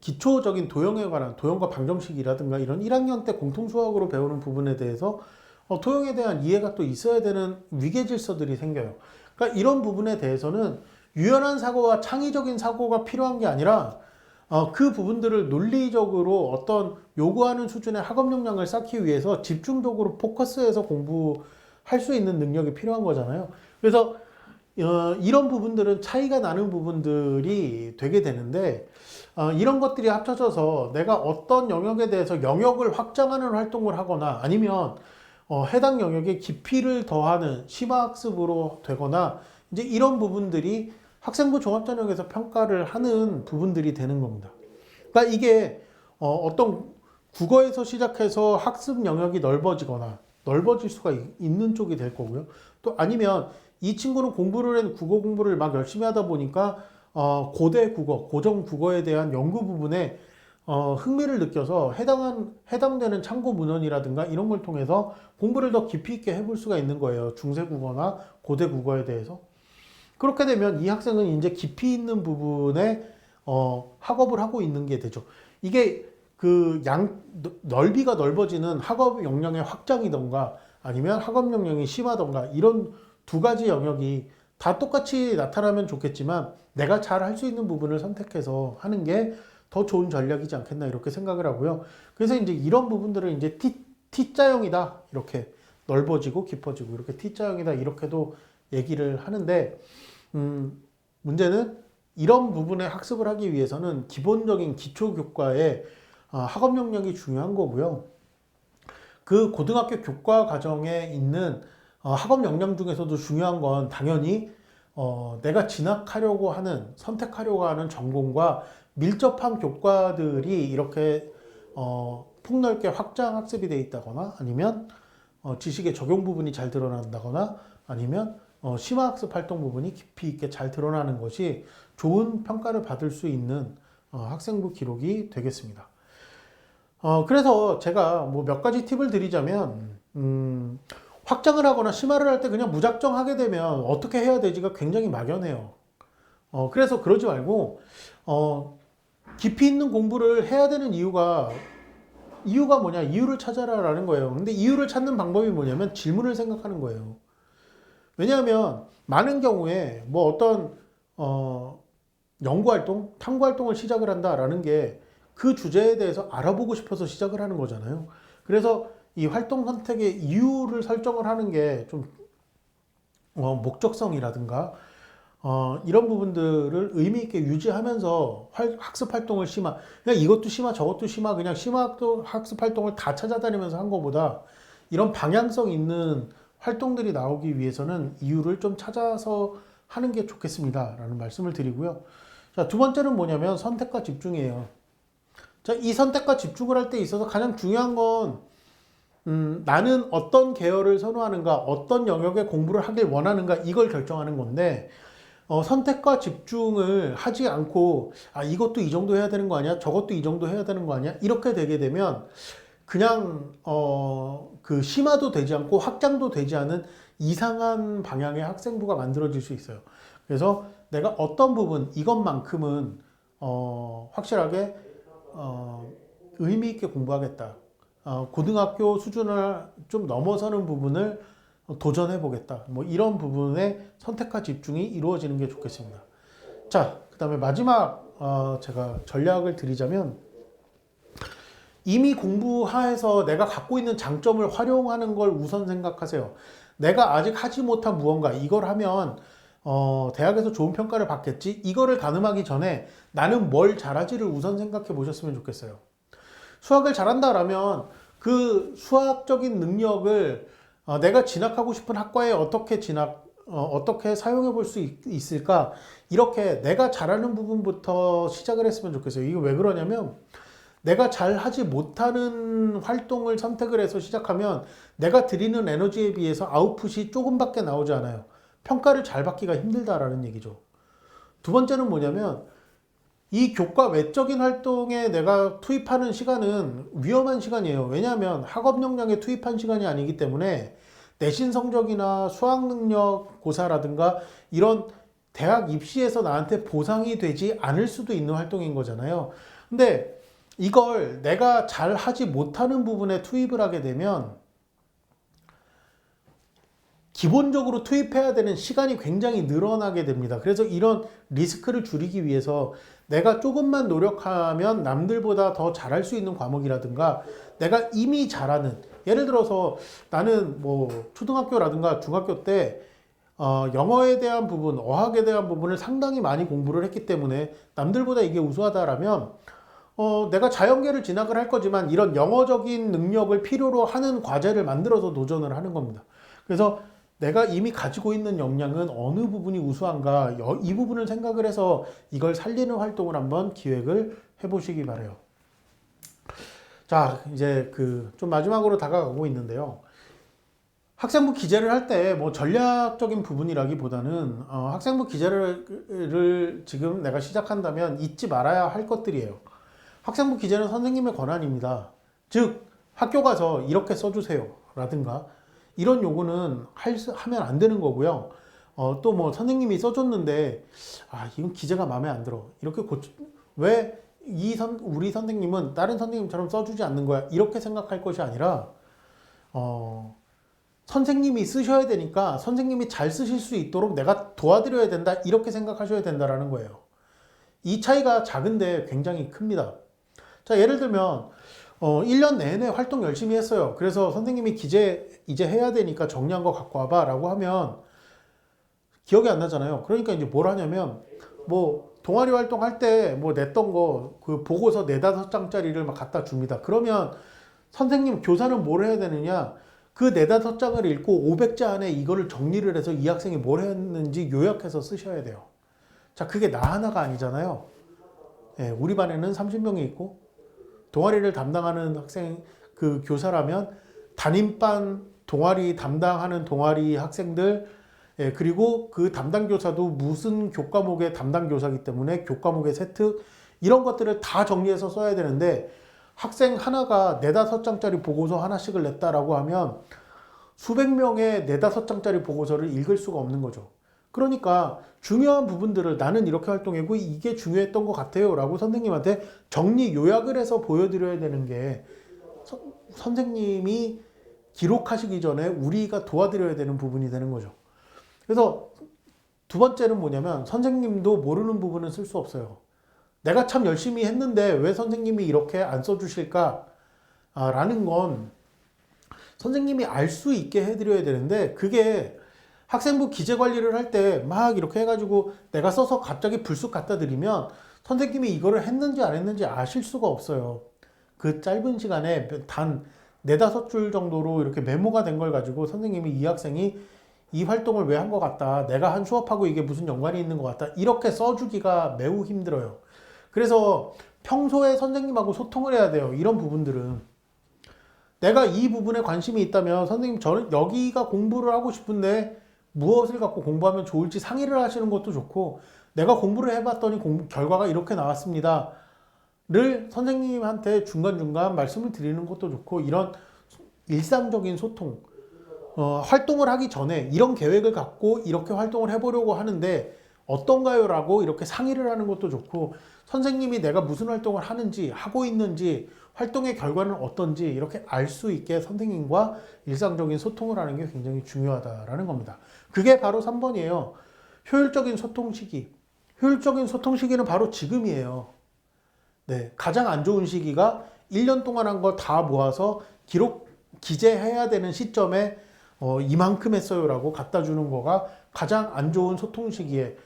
기초적인 도형에 관한 도형과 방정식이라든가 이런 1학년 때 공통수학으로 배우는 부분에 대해서 도형에 대한 이해가 또 있어야 되는 위계 질서들이 생겨요. 그러니까 이런 부분에 대해서는 유연한 사고와 창의적인 사고가 필요한 게 아니라 그 부분들을 논리적으로 어떤 요구하는 수준의 학업 역량을 쌓기 위해서 집중적으로 포커스해서 공부할 수 있는 능력이 필요한 거잖아요. 그래서 이런 부분들은 차이가 나는 부분들이 되게 되는데, 이런 것들이 합쳐져서 내가 어떤 영역에 대해서 영역을 확장하는 활동을 하거나 아니면 해당 영역에 깊이를 더하는 심화학습으로 되거나 이제 이런 부분들이 학생부 종합전형에서 평가를 하는 부분들이 되는 겁니다. 그러니까 이게 어떤 국어에서 시작해서 학습 영역이 넓어질 수가 있는 쪽이 될 거고요. 또 아니면 이 친구는 국어 공부를 막 열심히 하다 보니까 고대 국어, 고전 국어에 대한 연구 부분에 흥미를 느껴서 해당되는 참고 문헌이라든가 이런 걸 통해서 공부를 더 깊이 있게 해볼 수가 있는 거예요. 중세 국어나 고대 국어에 대해서. 그렇게 되면 이 학생은 이제 깊이 있는 부분에 학업을 하고 있는 게 되죠. 이게 넓이가 넓어지는 학업 역량의 확장이던가 아니면 학업 역량이 심하던가 이런 두 가지 영역이 다 똑같이 나타나면 좋겠지만 내가 잘 할 수 있는 부분을 선택해서 하는 게 더 좋은 전략이지 않겠나 이렇게 생각을 하고요. 그래서 이제 이런 부분들을 이제 T자형이다 이렇게 넓어지고 깊어지고 이렇게 T자형이다 이렇게도 얘기를 하는데, 문제는 이런 부분의 학습을 하기 위해서는 기본적인 기초교과의 학업 역량이 중요한 거고요. 그 고등학교 교과 과정에 있는 학업 역량 중에서도 중요한 건 당연히 내가 선택하려고 하는 전공과 밀접한 교과들이 이렇게 폭넓게 확장 학습이 되어 있다거나 아니면 지식의 적용 부분이 잘 드러난다거나 아니면 심화학습 활동 부분이 깊이 있게 잘 드러나는 것이 좋은 평가를 받을 수 있는 학생부 기록이 되겠습니다. 그래서 제가 몇 가지 팁을 드리자면, 확장을 하거나 심화를 할 때 그냥 무작정 하게 되면 어떻게 해야 되지가 굉장히 막연해요. 그래서 그러지 말고 깊이 있는 공부를 해야 되는 이유가 뭐냐? 이유를 찾아라라는 거예요. 근데 이유를 찾는 방법이 뭐냐면 질문을 생각하는 거예요. 왜냐하면 많은 경우에 어떤 연구활동, 탐구활동을 시작을 한다라는 게 그 주제에 대해서 알아보고 싶어서 시작을 하는 거잖아요. 그래서 이 활동 선택의 이유를 설정을 하는 게 좀 목적성이라든가 이런 부분들을 의미 있게 유지하면서 학습 활동을 그냥 이것도 저것도 그냥 학습 활동을 다 찾아다니면서 한 것보다 이런 방향성 있는 활동들이 나오기 위해서는 이유를 좀 찾아서 하는 게 좋겠습니다. 라는 말씀을 드리고요. 자, 두 번째는 뭐냐면 선택과 집중이에요. 자, 이 선택과 집중을 할 때 있어서 가장 중요한 건 나는 어떤 계열을 선호하는가, 어떤 영역의 공부를 하길 원하는가, 이걸 결정하는 건데, 선택과 집중을 하지 않고, 이것도 이 정도 해야 되는 거 아니야? 저것도 이 정도 해야 되는 거 아니야? 이렇게 되게 되면, 그냥, 그 심화도 되지 않고 확장도 되지 않은 이상한 방향의 학생부가 만들어질 수 있어요. 그래서 내가 어떤 부분, 이것만큼은, 확실하게, 의미 있게 공부하겠다. 고등학교 수준을 좀 넘어서는 부분을 도전해 보겠다. 뭐 이런 부분에 선택과 집중이 이루어지는 게 좋겠습니다. 자, 그 다음에 마지막 제가 전략을 드리자면 이미 공부하에서 내가 갖고 있는 장점을 활용하는 걸 우선 생각하세요. 내가 아직 하지 못한 무언가, 이걸 하면 대학에서 좋은 평가를 받겠지? 이거를 가늠하기 전에 나는 뭘 잘하지를 우선 생각해 보셨으면 좋겠어요. 수학을 잘한다라면 그 수학적인 능력을 내가 진학하고 싶은 학과에 어떻게 사용해 볼 수 있을까? 이렇게 내가 잘하는 부분부터 시작을 했으면 좋겠어요. 이게 왜 그러냐면 내가 잘 하지 못하는 활동을 선택을 해서 시작하면 내가 드리는 에너지에 비해서 아웃풋이 조금밖에 나오지 않아요. 평가를 잘 받기가 힘들다라는 얘기죠. 두 번째는 뭐냐면 이 교과 외적인 활동에 내가 투입하는 시간은 위험한 시간이에요. 왜냐하면 학업 역량에 투입한 시간이 아니기 때문에 내신 성적이나 수학 능력 고사라든가 이런 대학 입시에서 나한테 보상이 되지 않을 수도 있는 활동인 거잖아요. 근데 이걸 내가 잘 하지 못하는 부분에 투입을 하게 되면 기본적으로 투입해야 되는 시간이 굉장히 늘어나게 됩니다. 그래서 이런 리스크를 줄이기 위해서 내가 조금만 노력하면 남들보다 더 잘할 수 있는 과목이라든가 내가 이미 잘하는, 예를 들어서 나는 뭐 초등학교라든가 중학교 때 영어에 대한 부분, 어학에 대한 부분을 상당히 많이 공부를 했기 때문에 남들보다 이게 우수하다라면 내가 자연계를 진학을 할 거지만 이런 영어적인 능력을 필요로 하는 과제를 만들어서 도전을 하는 겁니다. 그래서 내가 이미 가지고 있는 역량은 어느 부분이 우수한가, 이 부분을 생각을 해서 이걸 살리는 활동을 한번 기획을 해보시기 바래요. 자, 이제 좀 마지막으로 다가가고 있는데요. 학생부 기재를 할 때 뭐 전략적인 부분이라기보다는 학생부 기재를 지금 내가 시작한다면 잊지 말아야 할 것들이에요. 학생부 기재는 선생님의 권한입니다. 즉 학교 가서 이렇게 써주세요 라든가 이런 요구는 하면 안 되는 거고요. 또 뭐 선생님이 써줬는데 이건 기재가 마음에 안 들어. 이렇게 왜 우리 선생님은 다른 선생님처럼 써주지 않는 거야. 이렇게 생각할 것이 아니라 선생님이 쓰셔야 되니까 선생님이 잘 쓰실 수 있도록 내가 도와드려야 된다. 이렇게 생각하셔야 된다라는 거예요. 이 차이가 작은데 굉장히 큽니다. 자, 예를 들면 1년 내내 활동 열심히 했어요. 그래서 선생님이 기재 이제 해야 되니까 정리한 거 갖고 와봐 라고 하면 기억이 안 나잖아요. 그러니까 이제 뭘 하냐면 뭐 동아리 활동할 때 뭐 냈던 거 그 보고서 4-5장짜리를 막 갖다 줍니다. 그러면 선생님 교사는 뭘 해야 되느냐, 그 4-5장을 읽고 500자 안에 이거를 정리를 해서 이 학생이 뭘 했는지 요약해서 쓰셔야 돼요. 자, 그게 나 하나가 아니잖아요. 예, 우리 반에는 30명이 있고 동아리를 담당하는 학생, 교사라면 담임반 동아리 담당하는 동아리 학생들, 그리고 그 담당 교사도 무슨 교과목의 담당 교사이기 때문에 교과목의 세트, 이런 것들을 다 정리해서 써야 되는데 학생 하나가 4-5장짜리 보고서 하나씩을 냈다라고 하면 수백 명의 4-5장짜리 보고서를 읽을 수가 없는 거죠. 그러니까 중요한 부분들을 나는 이렇게 활동했고 이게 중요했던 것 같아요 라고 선생님한테 정리 요약을 해서 보여드려야 되는 게 선생님이 기록하시기 전에 우리가 도와드려야 되는 부분이 되는 거죠. 그래서 두 번째는 뭐냐면 선생님도 모르는 부분은 쓸 수 없어요. 내가 참 열심히 했는데 왜 선생님이 이렇게 안 써주실까 라는 건 선생님이 알 수 있게 해드려야 되는데 그게 학생부 기재 관리를 할 때 막 이렇게 해가지고 내가 써서 갑자기 불쑥 갖다 드리면 선생님이 이거를 했는지 안 했는지 아실 수가 없어요. 그 짧은 시간에 단 네다섯 줄 정도로 이렇게 메모가 된 걸 가지고 선생님이 이 학생이 이 활동을 왜 한 것 같다, 내가 한 수업하고 이게 무슨 연관이 있는 것 같다, 이렇게 써주기가 매우 힘들어요. 그래서 평소에 선생님하고 소통을 해야 돼요. 이런 부분들은 내가 이 부분에 관심이 있다면 선생님, 저는 여기가 공부를 하고 싶은데 무엇을 갖고 공부하면 좋을지 상의를 하시는 것도 좋고, 내가 공부를 해봤더니 결과가 이렇게 나왔습니다 를 선생님한테 중간중간 말씀을 드리는 것도 좋고, 이런 일상적인 소통, 활동을 하기 전에 이런 계획을 갖고 이렇게 활동을 해보려고 하는데 어떤가요? 라고 이렇게 상의를 하는 것도 좋고, 선생님이 내가 무슨 활동을 하는지, 하고 있는지, 활동의 결과는 어떤지 이렇게 알 수 있게 선생님과 일상적인 소통을 하는 게 굉장히 중요하다라는 겁니다. 그게 바로 3번이에요. 효율적인 소통 시기. 효율적인 소통 시기는 바로 지금이에요. 네, 가장 안 좋은 시기가 1년 동안 한 거 다 모아서 기재해야 되는 시점에 이만큼 했어요라고 갖다 주는 거가 가장 안 좋은 소통 시기에,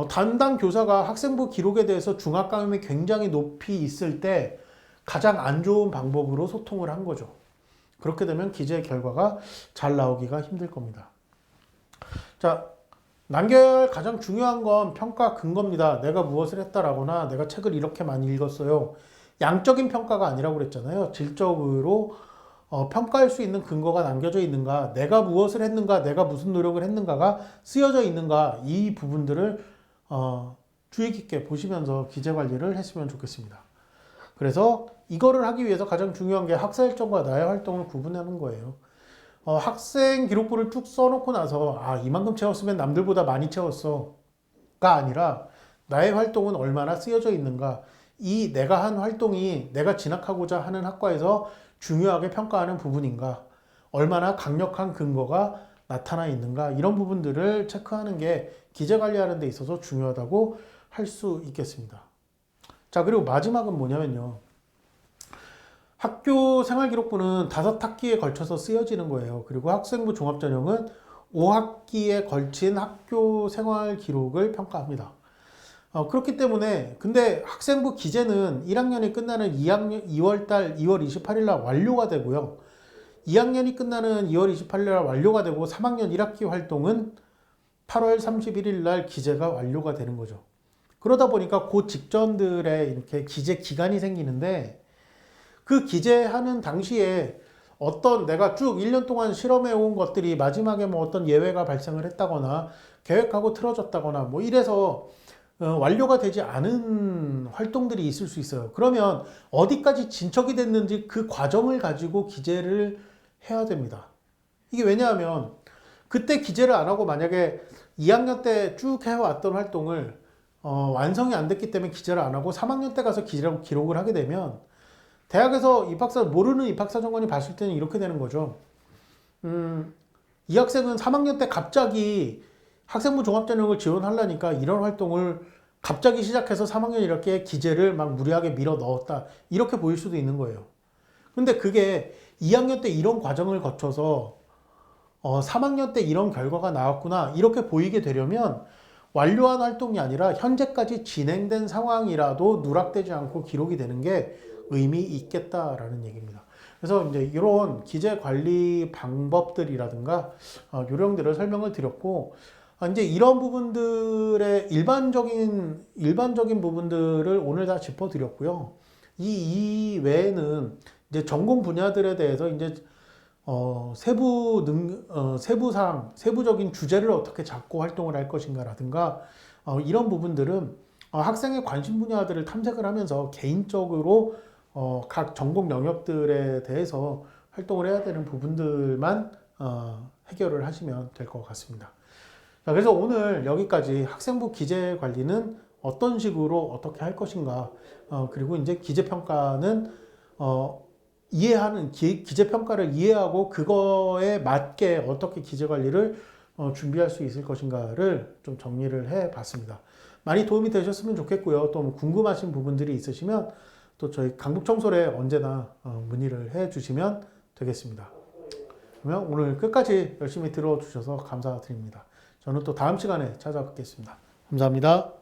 담당 교사가 학생부 기록에 대해서 중압감이 굉장히 높이 있을 때 가장 안 좋은 방법으로 소통을 한 거죠. 그렇게 되면 기재 결과가 잘 나오기가 힘들 겁니다. 자, 난결 가장 중요한 건 평가 근거입니다. 내가 무엇을 했다라거나 내가 책을 이렇게 많이 읽었어요. 양적인 평가가 아니라고 그랬잖아요. 질적으로 평가할 수 있는 근거가 남겨져 있는가, 내가 무엇을 했는가, 내가 무슨 노력을 했는가가 쓰여져 있는가, 이 부분들을 주의 깊게 보시면서 기재 관리를 했으면 좋겠습니다. 그래서 이거를 하기 위해서 가장 중요한 게 학사 일정과 나의 활동을 구분하는 거예요. 학생 기록부를 쭉 써놓고 나서 이만큼 채웠으면 남들보다 많이 채웠어 가 아니라 나의 활동은 얼마나 쓰여져 있는가, 이 내가 한 활동이 내가 진학하고자 하는 학과에서 중요하게 평가하는 부분인가, 얼마나 강력한 근거가 나타나 있는가, 이런 부분들을 체크하는 게 기재 관리하는 데 있어서 중요하다고 할 수 있겠습니다. 자, 그리고 마지막은 뭐냐면요, 학교 생활기록부는 5학기에 걸쳐서 쓰여지는 거예요. 그리고 학생부 종합전형은 5학기에 걸친 학교 생활기록을 평가합니다. 그렇기 때문에, 근데 학생부 기재는 1학년이 끝나는 2월달 2월 28일 날 완료가 되고요. 2학년이 끝나는 2월 28일 날 완료가 되고 3학년 1학기 활동은 8월 31일 날 기재가 완료가 되는 거죠. 그러다 보니까 그 직전들에 이렇게 기재 기간이 생기는데, 그 기재하는 당시에 내가 쭉 1년 동안 실험해 온 것들이 마지막에 뭐 어떤 예외가 발생을 했다거나 계획하고 틀어졌다거나 뭐 이래서 완료가 되지 않은 활동들이 있을 수 있어요. 그러면 어디까지 진척이 됐는지 그 과정을 가지고 기재를 해야 됩니다. 이게 왜냐하면 그때 기재를 안 하고 만약에 2학년 때 쭉 해왔던 활동을 완성이 안 됐기 때문에 기재를 안 하고 3학년 때 가서 기록을 하게 되면 대학에서 모르는 입학사정관이 봤을 때는 이렇게 되는 거죠. 이 학생은 3학년 때 갑자기 학생부 종합전형을 지원하려니까 이런 활동을 갑자기 시작해서 3학년 이렇게 기재를 막 무리하게 밀어 넣었다, 이렇게 보일 수도 있는 거예요. 근데 그게 2학년 때 이런 과정을 거쳐서 3학년 때 이런 결과가 나왔구나, 이렇게 보이게 되려면 완료한 활동이 아니라 현재까지 진행된 상황이라도 누락되지 않고 기록이 되는 게 의미 있겠다라는 얘기입니다. 그래서 이제 이런 기재 관리 방법들이라든가 요령들을 설명을 드렸고, 이제 이런 부분들의 일반적인 부분들을 오늘 다 짚어드렸고요. 이 외에는 이제 전공 분야들에 대해서 이제 세부적인 주제를 어떻게 잡고 활동을 할 것인가라든가 이런 부분들은 학생의 관심 분야들을 탐색을 하면서 개인적으로 각 전공 영역들에 대해서 활동을 해야 되는 부분들만 해결을 하시면 될 것 같습니다. 자, 그래서 오늘 여기까지 학생부 기재 관리는 어떤 식으로 어떻게 할 것인가, 그리고 이제 기재평가는 기재평가를 이해하고 그거에 맞게 어떻게 기재관리를 준비할 수 있을 것인가를 좀 정리를 해 봤습니다. 많이 도움이 되셨으면 좋겠고요. 또 궁금하신 부분들이 있으시면 또 저희 강북청솔에 언제나 문의를 해 주시면 되겠습니다. 그러면 오늘 끝까지 열심히 들어주셔서 감사드립니다. 저는 또 다음 시간에 찾아뵙겠습니다. 감사합니다.